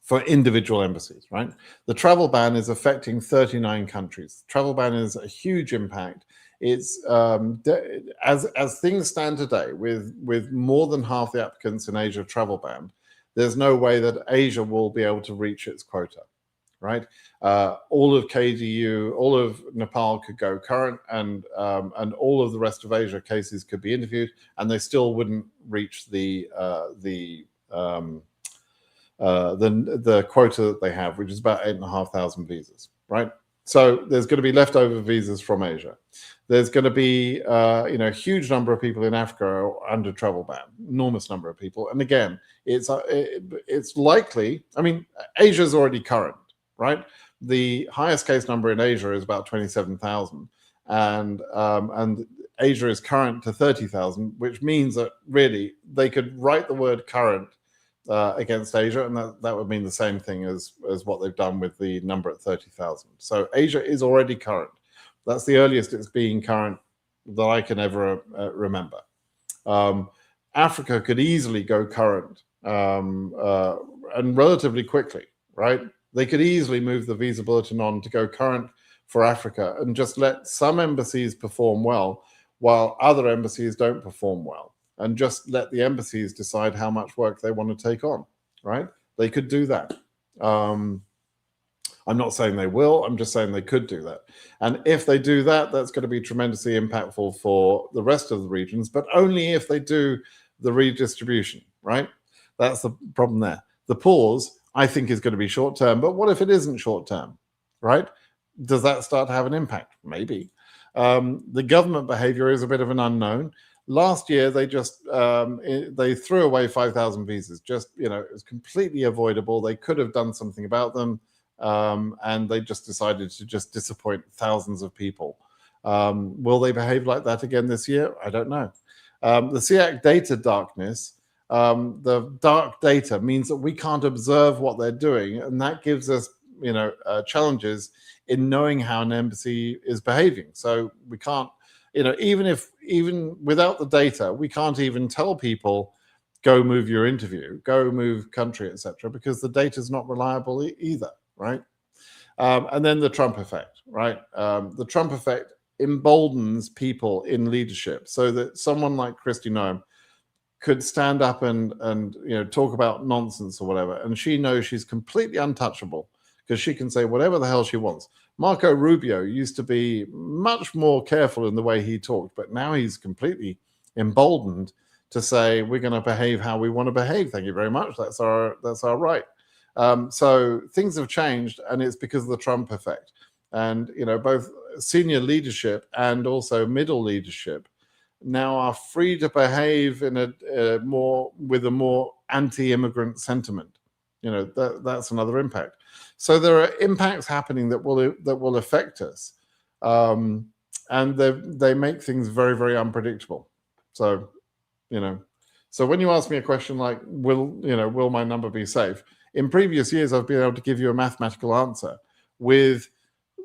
for individual embassies, right? The travel ban is affecting 39 countries. Travel ban is a huge impact. It's as things stand today, with more than half the applicants in Asia travel banned, there's no way that Asia will be able to reach its quota, right? All of KDU, all of Nepal could go current, and all of the rest of Asia cases could be interviewed, and they still wouldn't reach the quota that they have, which is about 8,500 visas, right? So there's going to be leftover visas from Asia. There's going to be a huge number of people in Africa under travel ban, enormous number of people. And again, it's likely. I mean, Asia's already current, right? The highest case number in Asia is about 27,000, and Asia is current to 30,000, which means that really they could write the word current against Asia, and that would mean the same thing as what they've done with the number at 30,000. So Asia is already current. That's the earliest it's being current that I can ever remember. Africa could easily go current and relatively quickly, right? They could easily move the visa bulletin on to go current for Africa and just let some embassies perform well while other embassies don't perform well, and just let the embassies decide how much work they want to take on, right? They could do that. I'm not saying they will, I'm just saying they could do that. And if they do that, that's going to be tremendously impactful for the rest of the regions, but only if they do the redistribution, right? That's the problem there. The pause, I think, is going to be short term, but what if it isn't short term, right? Does that start to have an impact? Maybe. The government behavior is a bit of an unknown. Last year, they just they threw away 5,000 visas. Just, it was completely avoidable. They could have done something about them, and they just decided to just disappoint thousands of people. Will they behave like that again this year? I don't know. The CEAC data darkness, the dark data means that we can't observe what they're doing, and that gives us, challenges in knowing how an embassy is behaving. So we can't. Even without the data, we can't even tell people, go move your interview, go move country, etc., because the data is not reliable either, right? And then the Trump effect, right? The Trump effect emboldens people in leadership, so that someone like Kristi Noem could stand up and talk about nonsense or whatever, and she knows she's completely untouchable because she can say whatever the hell she wants. Marco Rubio used to be much more careful in the way he talked, but now he's completely emboldened to say, we're going to behave how we want to behave. Thank you very much. That's our right. So things have changed, and it's because of the Trump effect. And, both senior leadership and also middle leadership now are free to behave in with a more anti-immigrant sentiment. That's another impact. So there are impacts happening that will affect us, and they make things very, very unpredictable. So, so when you ask me a question like, will my number be safe? In previous years, I've been able to give you a mathematical answer with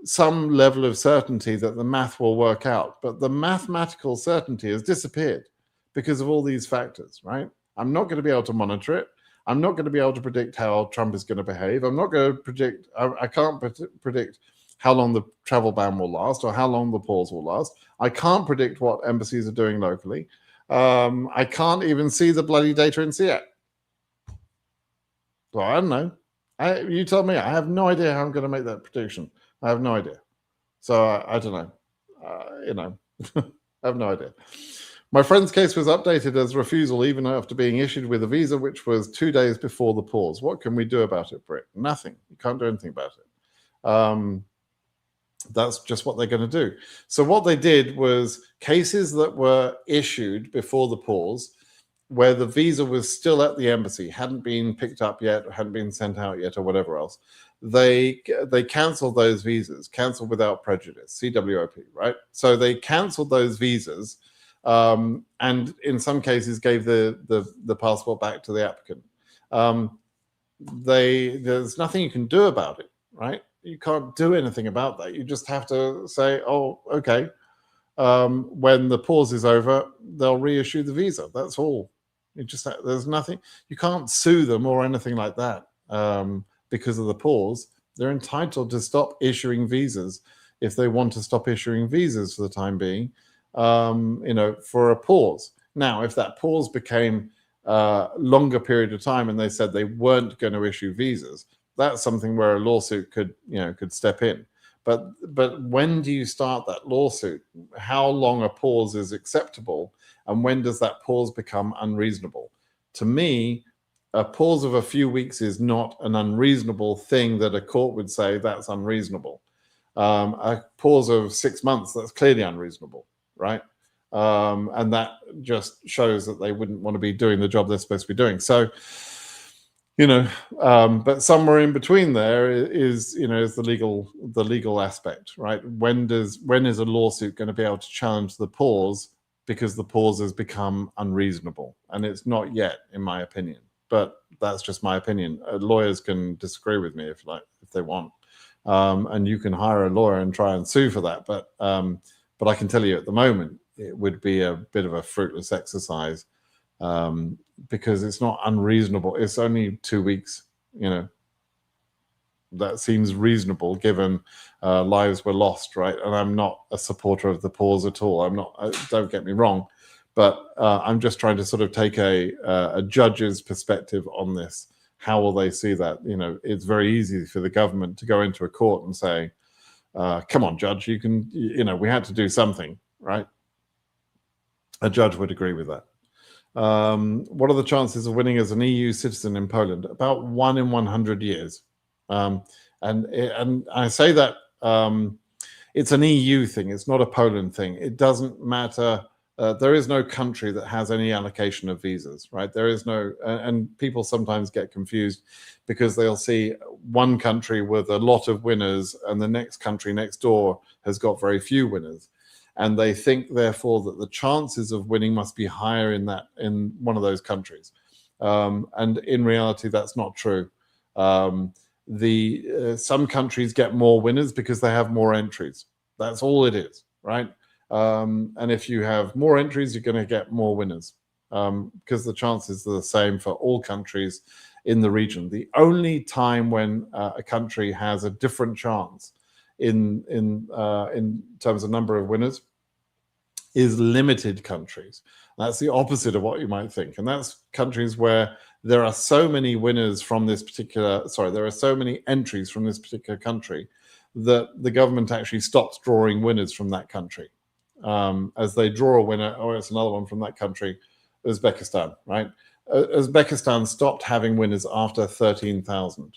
some level of certainty that the math will work out, but the mathematical certainty has disappeared because of all these factors, right? I'm not going to be able to monitor it. I'm not going to be able to predict how Trump is going to behave. I'm not going to predict, I can't predict how long the travel ban will last or how long the pause will last. I can't predict what embassies are doing locally. I can't even see the bloody data in CEAC. So I don't know. You tell me. I have no idea how I'm going to make that prediction. I have no idea. So I don't know. I have no idea. My friend's case was updated as refusal even after being issued with a visa, which was 2 days before the pause. What can we do about it, Britt? Nothing. You can't do anything about it. That's just what they're going to do. So what they did was cases that were issued before the pause, where the visa was still at the embassy, hadn't been picked up yet, or hadn't been sent out yet, or whatever else, they cancelled those visas, cancelled without prejudice, CWOP, right? So they cancelled those visas, and in some cases gave the passport back to the applicant. There's nothing you can do about it, right? You can't do anything about that. You just have to say, oh, okay. When the pause is over, they'll reissue the visa. That's all. There's nothing. You can't sue them or anything like that because of the pause. They're entitled to stop issuing visas if they want to stop issuing visas for the time being, for a pause. Now, if that pause became a longer period of time and they said they weren't going to issue visas, that's something where a lawsuit could step in. But when do you start that lawsuit? How long a pause is acceptable? And when does that pause become unreasonable? To me, a pause of a few weeks is not an unreasonable thing that a court would say that's unreasonable. A pause of 6 months, that's clearly unreasonable, right? And that just shows that they wouldn't want to be doing the job they're supposed to be doing. So, but somewhere in between there is the legal aspect, right? When is a lawsuit going to be able to challenge the pause because the pause has become unreasonable? And it's not yet, in my opinion. But that's just my opinion. Lawyers can disagree with me if they want, and you can hire a lawyer and try and sue for that. But I can tell you at the moment it would be a bit of a fruitless exercise. Because it's not unreasonable. It's only 2 weeks, that seems reasonable given lives were lost, right? And I'm not a supporter of the pause at all. Don't get me wrong, but I'm just trying to sort of take a judge's perspective on this. How will they see that? It's very easy for the government to go into a court and say, come on, judge, we had to do something, right? A judge would agree with that. What are the chances of winning as an EU citizen in Poland? About 1 in 100 years. And I say that it's an EU thing. It's not a Poland thing. It doesn't matter. There is no country that has any allocation of visas, right? There is no, and people sometimes get confused because they'll see one country with a lot of winners and the next country next door has got very few winners. And they think, therefore, that the chances of winning must be higher in one of those countries. And in reality, that's not true. Some countries get more winners because they have more entries. That's all it is, right? And if you have more entries, you're going to get more winners because the chances are the same for all countries in the region. The only time when a country has a different chance in terms of number of winners is limited countries. That's the opposite of what you might think. And that's countries where there are so many winners from this particular, there are so many entries from this particular country that the government actually stops drawing winners from that country. As they draw a winner, it's another one from that country, Uzbekistan, right? Uzbekistan stopped having winners after 13,000.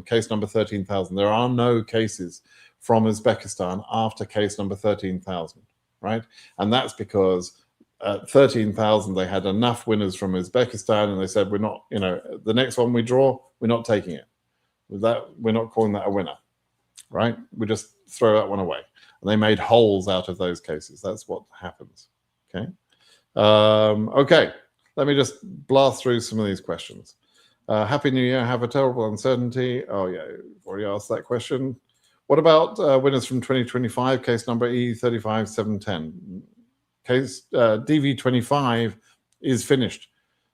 Case number 13,000. There are no cases from Uzbekistan after case number 13,000, right? And that's because at 13,000 they had enough winners from Uzbekistan, and they said, we're not, the next one we draw, we're not taking it. With that, we're not calling that a winner, right? We just throw that one away. and they made holes out of those cases. That's what happens. Okay. Okay. Let me just blast through some of these questions. Happy New Year. Have a terrible uncertainty. Oh yeah, we've already asked that question. What about winners from 2025? Case number E35710. Case DV25 is finished.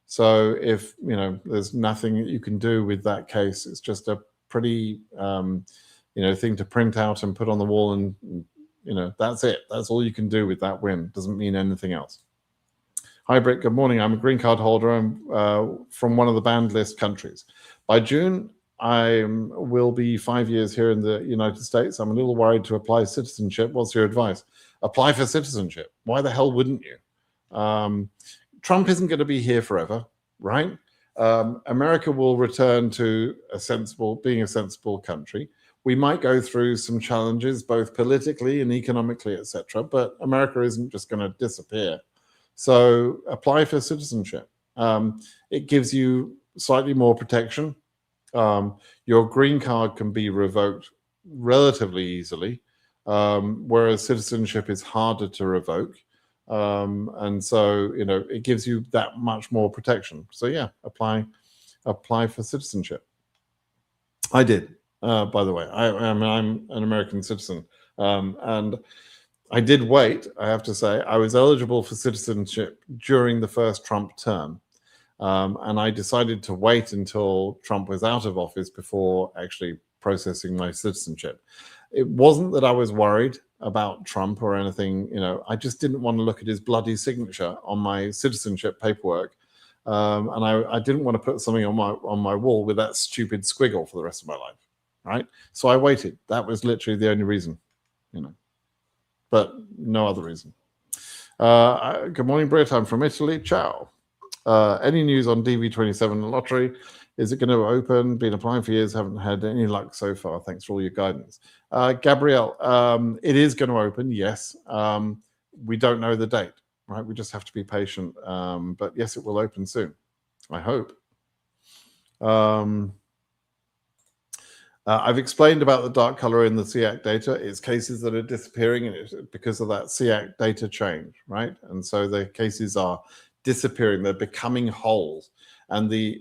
So if there's nothing that you can do with that case, it's just a pretty thing to print out and put on the wall, and that's it. That's all you can do with that win. Doesn't mean anything else. Hi Britt, good morning. I'm a green card holder. I'm from one of the banned list countries. By June, I will be 5 years here in the United States. I'm a little worried to apply citizenship. What's your advice? Apply for citizenship. Why the hell wouldn't you? Trump isn't going to be here forever, right? America will return to being a sensible country. We might go through some challenges, both politically and economically, etc. But America isn't just going to disappear. So apply for citizenship. It gives you slightly more protection. Your green card can be revoked relatively easily, whereas citizenship is harder to revoke. And so, it gives you that much more protection. So yeah, apply for citizenship. I did, by the way. I'm an American citizen, and I did wait. I have to say, I was eligible for citizenship during the first Trump term, and I decided to wait until Trump was out of office before actually processing my citizenship. It wasn't that I was worried about Trump or anything, I just didn't want to look at his bloody signature on my citizenship paperwork, and I didn't want to put something on my wall with that stupid squiggle for the rest of my life, right? So I waited. That was literally the only reason, but no other reason. Good morning, Britt. I'm from Italy. Ciao. Any news on DV27 lottery? Is it going to open? Been applying for years, haven't had any luck so far. Thanks for all your guidance. Gabrielle, it is going to open, yes. We don't know the date, right? We just have to be patient. But yes, it will open soon, I hope. I've explained about the dark color in the CEAC data. It's cases that are disappearing because of that CEAC data change, right? And so the cases are disappearing. They're becoming holes. And the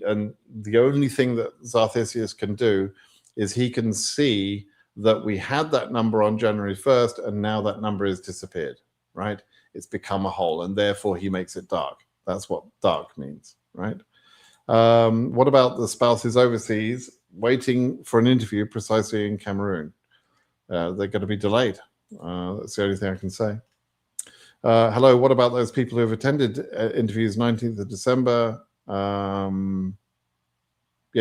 only thing that Zarthesius can do is he can see that we had that number on January 1st, and now that number has disappeared, right? It's become a hole, and therefore he makes it dark. That's what dark means, right? What about the spouses overseas waiting for an interview precisely in Cameroon? They're going to be delayed. That's the only thing I can say. Hello, what about those people who have attended interviews 19th of December? Yeah,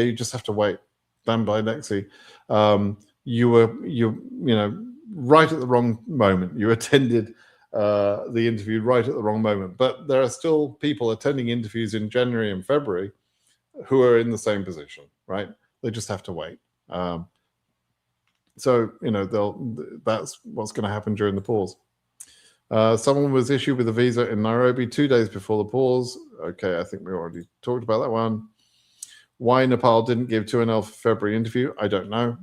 you just have to wait. Dan by Lexi. You were right at the wrong moment. You attended the interview right at the wrong moment. But there are still people attending interviews in January and February who are in the same position, right? They just have to wait. So that's what's going to happen during the pause. Someone was issued with a visa in Nairobi 2 days before the pause. Okay, I think we already talked about that one. Why Nepal didn't give 2NL for February interview, I don't know.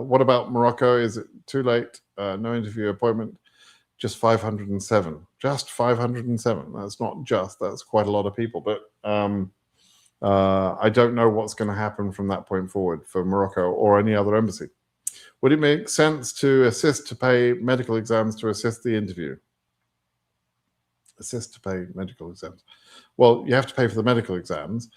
What about Morocco? Is it too late? No interview appointment, just 507. Just 507. That's not just, that's quite a lot of people. But I don't know what's going to happen from that point forward for Morocco or any other embassy. Would it make sense to assist to pay medical exams to assist the interview? Assist to pay medical exams. Well, you have to pay for the medical exams.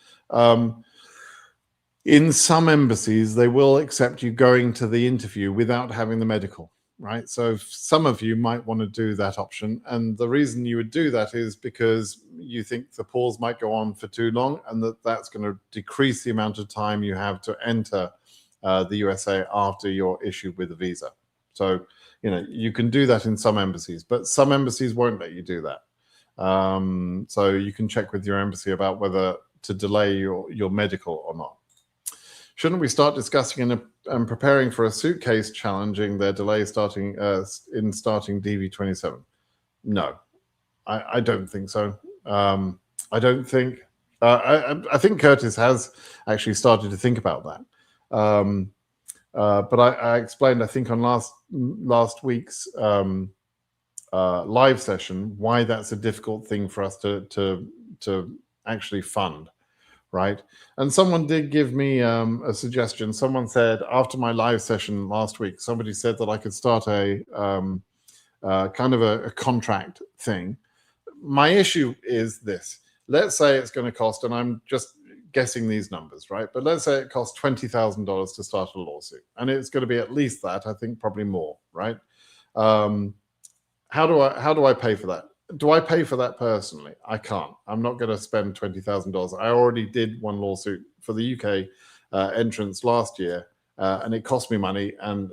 In some embassies, they will accept you going to the interview without having the medical, right? So some of you might want to do that option. And the reason you would do that is because you think the pause might go on for too long, and that's going to decrease the amount of time you have to enter the USA after you're issued with a visa. So, you can do that in some embassies, but some embassies won't let you do that. So you can check with your embassy about whether to delay your medical or not. Shouldn't we start discussing and preparing for a suitcase challenging their delay starting DV27? No, I don't think so. I don't think. I think Curtis has actually started to think about that. But I explained, I think, on last week's live session why that's a difficult thing for us to actually fund, right? And someone did give me a suggestion. Someone said after my live session last week, somebody said that I could start a kind of a contract thing. My issue is this. Let's say it's going to cost, and I'm just guessing these numbers, right? But let's say it costs $20,000 to start a lawsuit, and it's going to be at least that. I think probably more, right? How do I pay for that? Do I pay for that personally? I can't. I'm not going to spend $20,000. I already did one lawsuit for the UK entrance last year, and it cost me money. And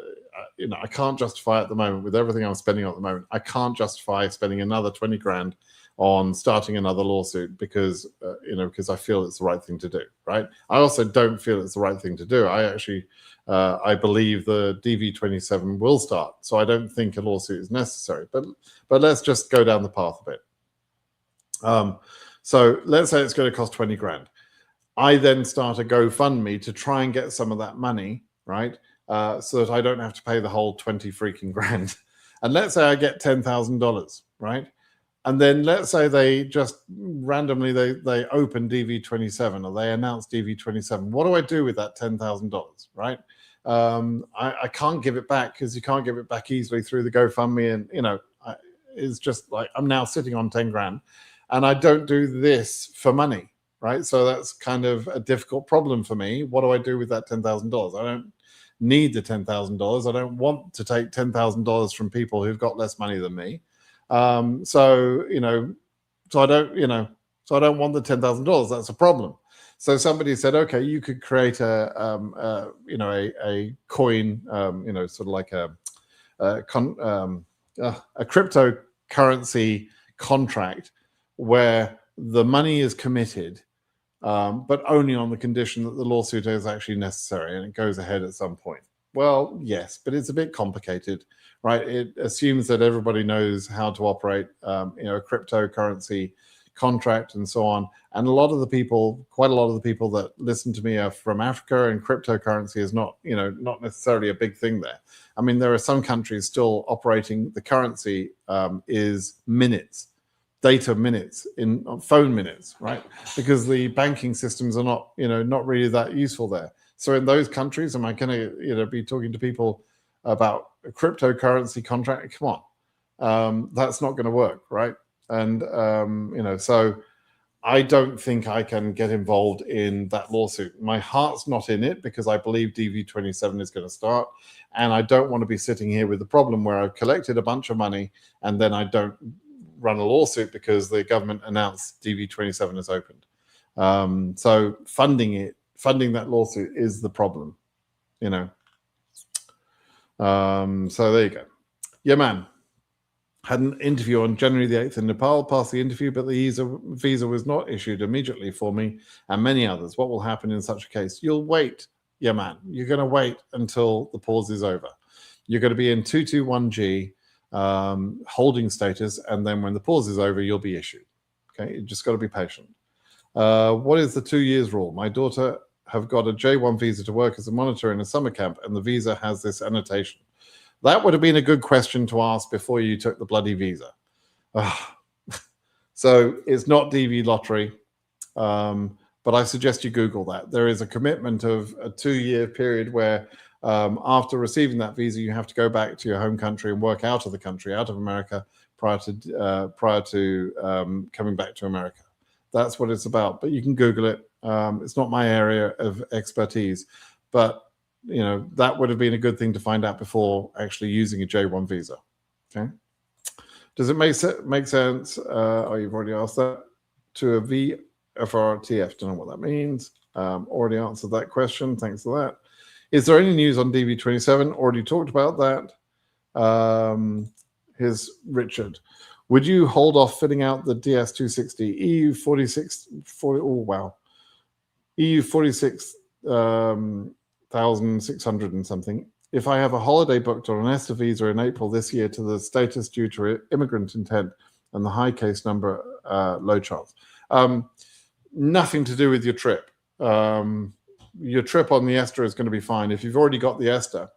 I can't justify at the moment, with everything I'm spending on at the moment, I can't justify spending another 20 grand on starting another lawsuit because because I feel it's the right thing to do, right? I also don't feel it's the right thing to do. I actually I believe the DV27 will start, so I don't think a lawsuit is necessary. But let's just go down the path a bit. So let's say it's going to cost 20 grand. I then start a GoFundMe to try and get some of that money, right? So that I don't have to pay the whole 20 freaking grand. And let's say I get $10,000, right? And then let's say they just randomly they open DV27 or they announce DV27. What do I do with that $10,000, right? I can't give it back because you can't give it back easily through the GoFundMe. And, it's just like I'm now sitting on 10 grand and I don't do this for money, right? So that's kind of a difficult problem for me. What do I do with that $10,000? I don't need the $10,000. I don't want to take $10,000 from people who've got less money than me. So I don't want the $10,000. That's a problem. So somebody said, okay, you could create a coin, sort of like a cryptocurrency contract where the money is committed, but only on the condition that the lawsuit is actually necessary and it goes ahead at some point. Well, yes, but it's a bit complicated, right? It assumes that everybody knows how to operate, a cryptocurrency contract and so on. And quite a lot of the people that listen to me are from Africa, and cryptocurrency is not necessarily a big thing there. I mean, there are some countries still operating, the currency is minutes, data minutes, in phone minutes, right? Because the banking systems are not really that useful there. So in those countries, am I going to be talking to people about a cryptocurrency contract? Come on, that's not going to work, right? And so I don't think I can get involved in that lawsuit. My heart's not in it because I believe DV27 is going to start, and I don't want to be sitting here with the problem where I've collected a bunch of money and then I don't run a lawsuit because the government announced DV27 is opened. So funding that lawsuit is the problem, So there you go. Yeah, man. Had an interview on January the 8th in Nepal, passed the interview, but the visa was not issued immediately for me and many others. What will happen in such a case? You'll wait. Yeah, man. You're going to wait until the pause is over. You're going to be in 221G holding status, and then when the pause is over, you'll be issued. Okay, you just got to be patient. What is the 2 years rule? My daughter have got a J1 visa to work as a monitor in a summer camp, and the visa has this annotation. That would have been a good question to ask before you took the bloody visa. So it's not DV lottery, but I suggest you Google that. There is a commitment of a 2-year period where after receiving that visa, you have to go back to your home country and work out of the country, out of America, prior to coming back to America. That's what it's about. But you can Google it. It's not my area of expertise, but that would have been a good thing to find out before actually using a J1 visa. Okay. Does it make sense? Oh, you've already asked that. To a VFRTF, don't know what that means. Already answered that question. Thanks for that. Is there any news on DV27? Already talked about that. Here's Richard. Would you hold off filling out the DS260 EU 46? Oh wow, EU 46,600 and something. If I have a holiday booked on an ESTA visa in April this year to the status due to immigrant intent and the high case number, low chance. Nothing to do with your trip. your trip on the ESTA is going to be fine. If you've already got the ESTA,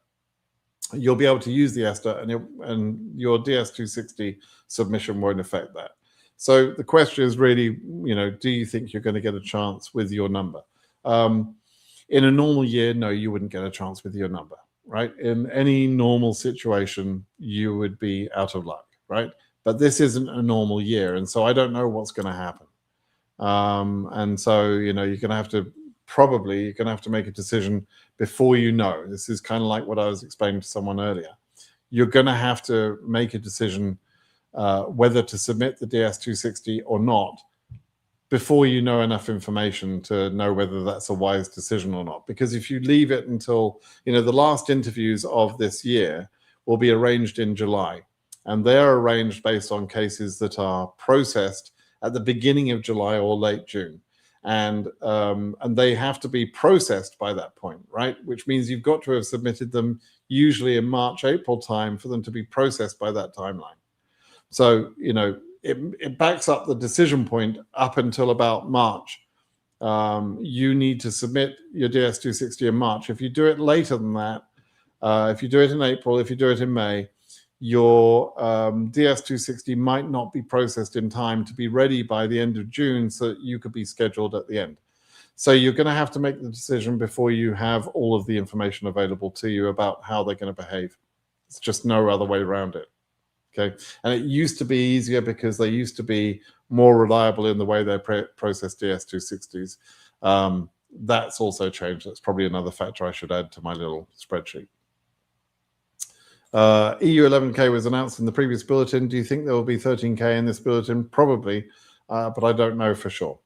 you'll be able to use the ESTA, and your DS-260 submission won't affect that. So the question is really, do you think you're going to get a chance with your number? In a normal year, no, you wouldn't get a chance with your number, right? In any normal situation, you would be out of luck, right? But this isn't a normal year, and so I don't know what's going to happen. And so, you're going to have to make a decision before you know. This is kind of like what I was explaining to someone earlier. You're going to have to make a decision whether to submit the DS-260 or not before you know enough information to know whether that's a wise decision or not. Because if you leave it until, the last interviews of this year will be arranged in July, and they're arranged based on cases that are processed at the beginning of July or late June. And they have to be processed by that point, right? Which means you've got to have submitted them usually in March, April time for them to be processed by that timeline. So, it backs up the decision point up until about March. You need to submit your DS-260 in March. If you do it later than that, if you do it in April, if you do it in May, your DS-260 might not be processed in time to be ready by the end of June, so that you could be scheduled at the end. So you're going to have to make the decision before you have all of the information available to you about how they're going to behave. It's just no other way around it. Okay, and it used to be easier because they used to be more reliable in the way they process DS-260s. That's also changed. That's probably another factor I should add to my little spreadsheet. EU 11K was announced in the previous bulletin. Do you think there will be 13K in this bulletin? Probably, but I don't know for sure.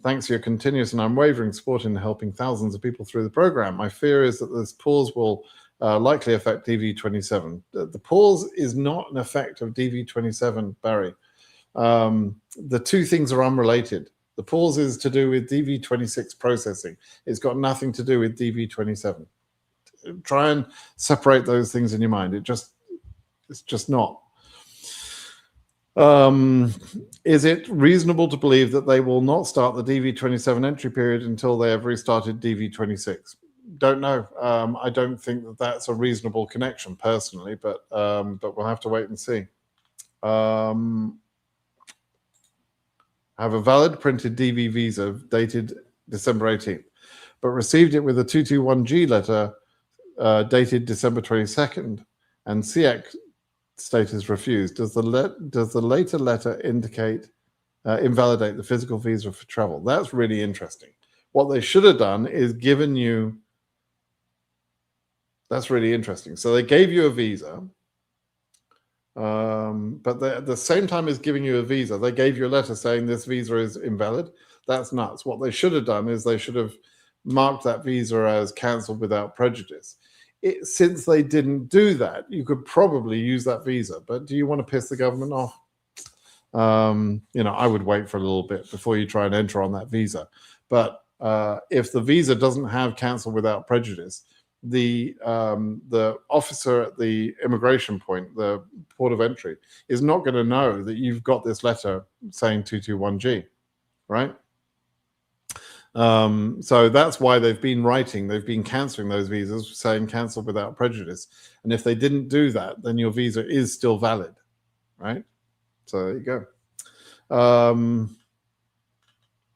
Thanks for your continuous and unwavering support in helping thousands of people through the program. My fear is that this pause will likely affect DV27. The pause is not an effect of DV27, Barry. The two things are unrelated. The pause is to do with DV26 processing. It's got nothing to do with DV27. Try and separate those things in your mind. It's just not. Is it reasonable to believe that they will not start the DV27 entry period until they have restarted DV26? Don't know. I don't think that that's a reasonable connection personally, but we'll have to wait and see. I have a valid printed DV visa dated December 18th, but received it with a 221G letter dated December 22nd, and CEAC status refused. Does the later letter invalidate the physical visa for travel? That's really interesting. What they should have done is given you. That's really interesting. So they gave you a visa, but at the same time as giving you a visa, they gave you a letter saying this visa is invalid. That's nuts. What they should have done is they should have marked that visa as cancelled without prejudice. Since they didn't do that, you could probably use that visa. But do you want to piss the government off? I would wait for a little bit before you try and enter on that visa. But if the visa doesn't have cancel without prejudice, the officer at the immigration point, the port of entry, is not going to know that you've got this letter saying 221G, right? So that's why they've been cancelling those visas, saying cancel without prejudice. And if they didn't do that, then your visa is still valid, right? So there you go.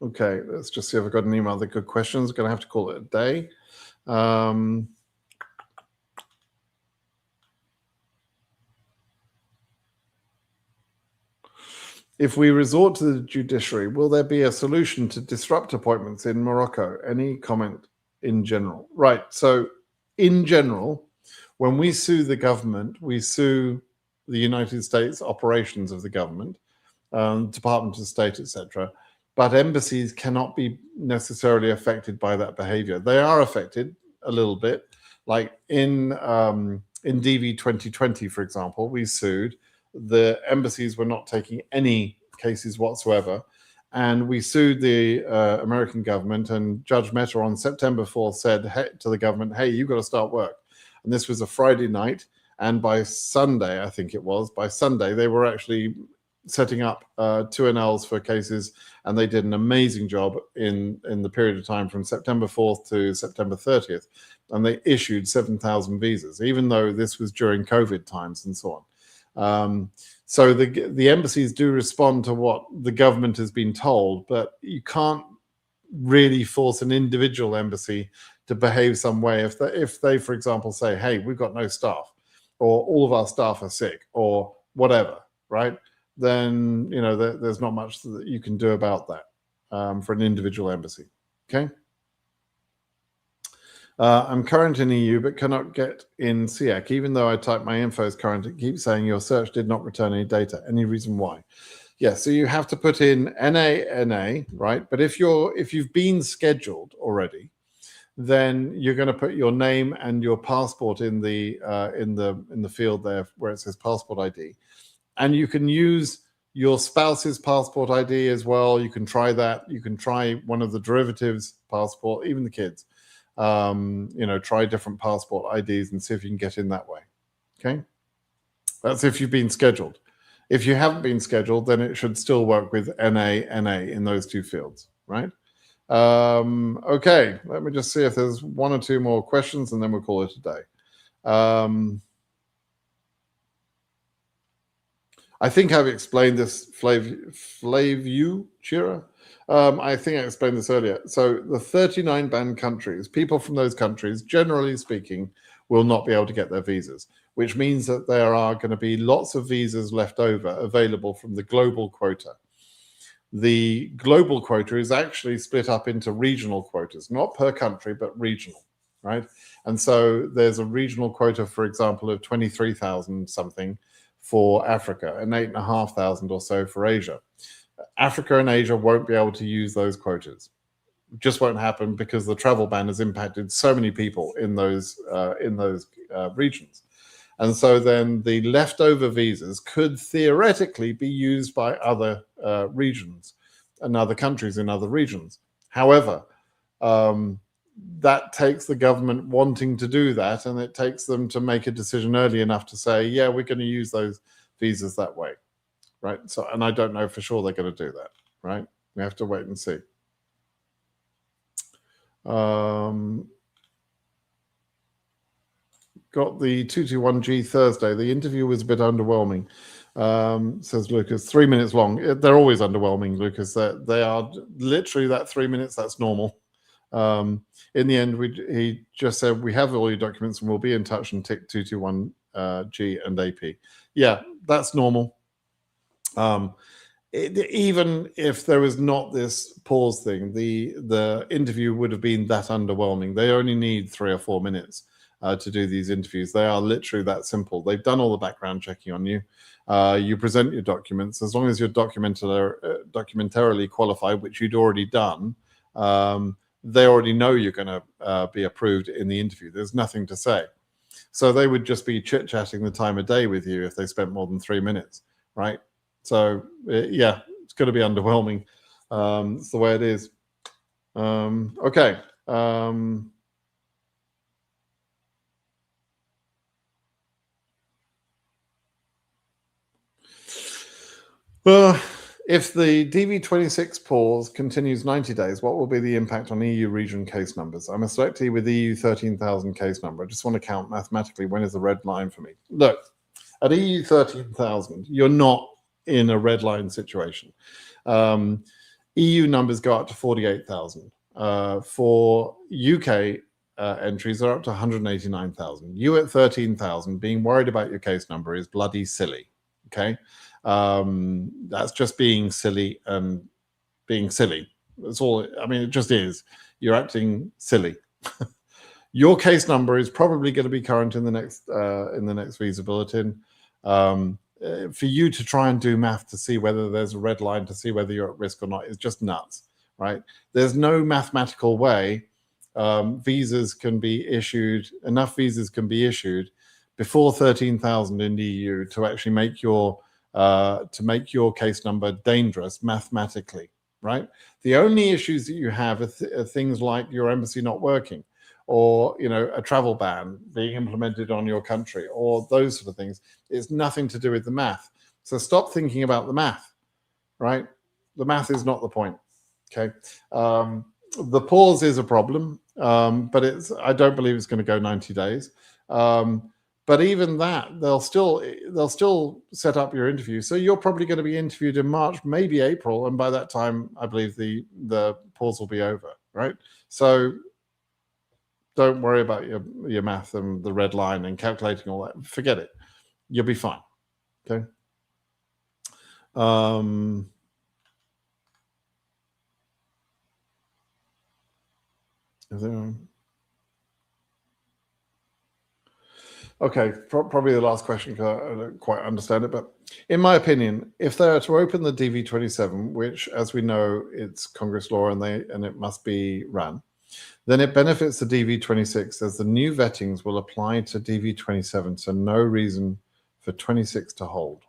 Okay, let's just see if I've got any other good questions. Going to have to call it a day. If we resort to the judiciary, will there be a solution to disrupt appointments in Morocco? Any comment in general? Right. So in general, when we sue the government, we sue the United States operations of the government, Department of State, etc. But embassies cannot be necessarily affected by that behavior. They are affected a little bit. Like in DV 2020, for example, we sued. The embassies were not taking any cases whatsoever. And we sued the American government, and Judge Mehta on September 4th said to the government, hey, you've got to start work. And this was a Friday night. And by Sunday, I think it was, by Sunday, they were actually setting up 2NLs for cases, and they did an amazing job in the period of time from September 4th to September 30th, and they issued 7,000 visas, even though this was during COVID times and so on. So the embassies do respond to what the government has been told, but you can't really force an individual embassy to behave some way. If they, for example, say, hey, we've got no staff, or all of our staff are sick, or whatever, right? Then, you know, there's not much that you can do about that for an individual embassy, okay? I'm current in EU, but cannot get in CEAC. Even though I type my info as current, it keeps saying your search did not return any data. Any reason why? Yeah, so you have to put in NA, right? But if you've been scheduled already, then you're going to put your name and your passport in the field there where it says passport ID, and you can use your spouse's passport ID as well. You can try that. You can try one of the derivatives passport, even the kids. You know, try different passport IDs and see if you can get in that way. Okay, that's if you've been scheduled. If you haven't been scheduled, then it should still work with NA in those two fields, right? Okay, let me just see if there's one or two more questions, and then we'll call it a day. I think I've explained this, Flavio Chira. I think I explained this earlier. So the 39 banned countries, people from those countries, generally speaking, will not be able to get their visas, which means that there are going to be lots of visas left over available from the global quota. The global quota is actually split up into regional quotas, not per country, but regional, right? And so there's a regional quota, for example, of 23,000 something for Africa and 8,500 or so for Asia. Africa and Asia won't be able to use those quotas. It just won't happen because the travel ban has impacted so many people in those regions. And so then the leftover visas could theoretically be used by other regions and other countries in other regions. However, that takes the government wanting to do that, and it takes them to make a decision early enough to say, yeah, we're going to use those visas that way, right? So, and I don't know for sure they're going to do that, right? We have to wait and see. Got the 221G Thursday. The interview was a bit underwhelming, says Lucas. 3 minutes long. They're always underwhelming, Lucas. They are literally that 3 minutes. That's normal. In the end, he just said, we have all your documents and we'll be in touch, and tick 221G and AP. Yeah, that's normal. Even if there was not this pause thing, the interview would have been that underwhelming. They only need 3 or 4 minutes to do these interviews. They are literally that simple. They've done all the background checking on you. You present your documents. As long as you're documentarily qualified, which you'd already done, they already know you're going to be approved in the interview. There's nothing to say. So they would just be chit-chatting the time of day with you if they spent more than 3 minutes, right? So, yeah, it's going to be underwhelming. It's the way it is. Okay. Well, if the DV26 pause continues 90 days, what will be the impact on EU region case numbers? I'm a selectee with EU 13,000 case number. I just want to count mathematically when is the red line for me. Look, at EU 13,000, you're not in a red line situation. EU numbers go up to 48,000. For UK entries are up to 189,000. You at 13,000, being worried about your case number is bloody silly, okay? That's just being silly and being silly. That's all. I mean, it just is. You're acting silly. Your case number is probably going to be current in the next visa bulletin. For you to try and do math to see whether there's a red line, to see whether you're at risk or not, is just nuts, right? There's no mathematical way visas can be issued. Enough visas can be issued before 13,000 in the EU to actually make your case number dangerous mathematically, right? The only issues that you have are things like your embassy not working, or a travel ban being implemented on your country, or those sort of things. It's nothing to do with the math. So stop thinking about the math, right? The math is not the point. Okay. The pause is a problem, but I don't believe it's going to go 90 days. But even that, they'll still set up your interview. So you're probably going to be interviewed in March, maybe April, and by that time, I believe the pause will be over, right? So don't worry about your math and the red line and calculating all that. Forget it. You'll be fine. Okay. Okay, probably the last question because I don't quite understand it. But in my opinion, if they are to open the DV27, which, as we know, it's Congress law and it must be run, then it benefits the DV26 as the new vettings will apply to DV27. So no reason for 26 to hold.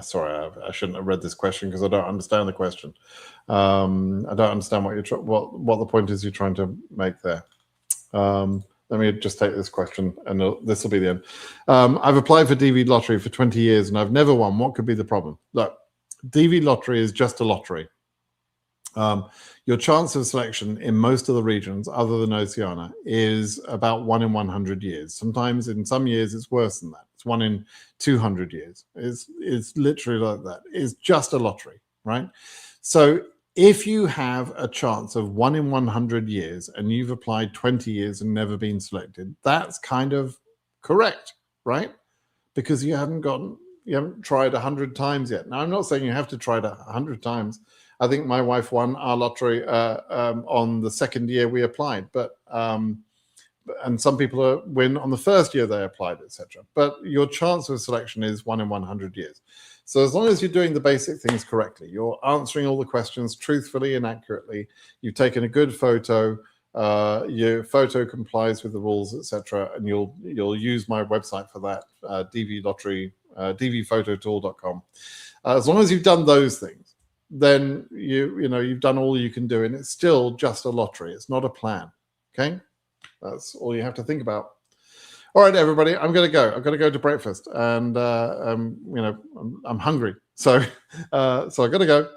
Sorry, I shouldn't have read this question because I don't understand the question. I don't understand what the point is you're trying to make there. Let me just take this question, and this will be the end. I've applied for DV lottery for 20 years, and I've never won. What could be the problem? Look, DV lottery is just a lottery. Your chance of selection in most of the regions, other than Oceania, is about 1 in 100 years. Sometimes in some years, it's worse than that. It's 1 in 200 years. It's literally like that. It's just a lottery, right? So if you have a chance of 1 in 100 years and you've applied 20 years and never been selected, that's kind of correct, right? Because you haven't tried 100 times yet. Now, I'm not saying you have to try it 100 times. I think my wife won our lottery on the second year we applied, and some people win on the first year they applied, etc. But your chance of selection is 1 in 100 years. So as long as you're doing the basic things correctly, you're answering all the questions truthfully and accurately, you've taken a good photo, your photo complies with the rules, etc., and you'll use my website for that, DV lottery, dvphototool.com. As long as you've done those things, then you've done all you can do, and it's still just a lottery. It's not a plan. Okay, that's all you have to think about. All right, everybody, I'm going to go. I've got to go to breakfast, and I'm hungry, so I got to go.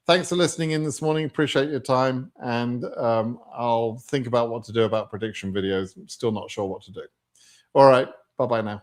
Thanks for listening in this morning. Appreciate your time, and I'll think about what to do about prediction videos. I'm still not sure what to do. All right, bye bye now.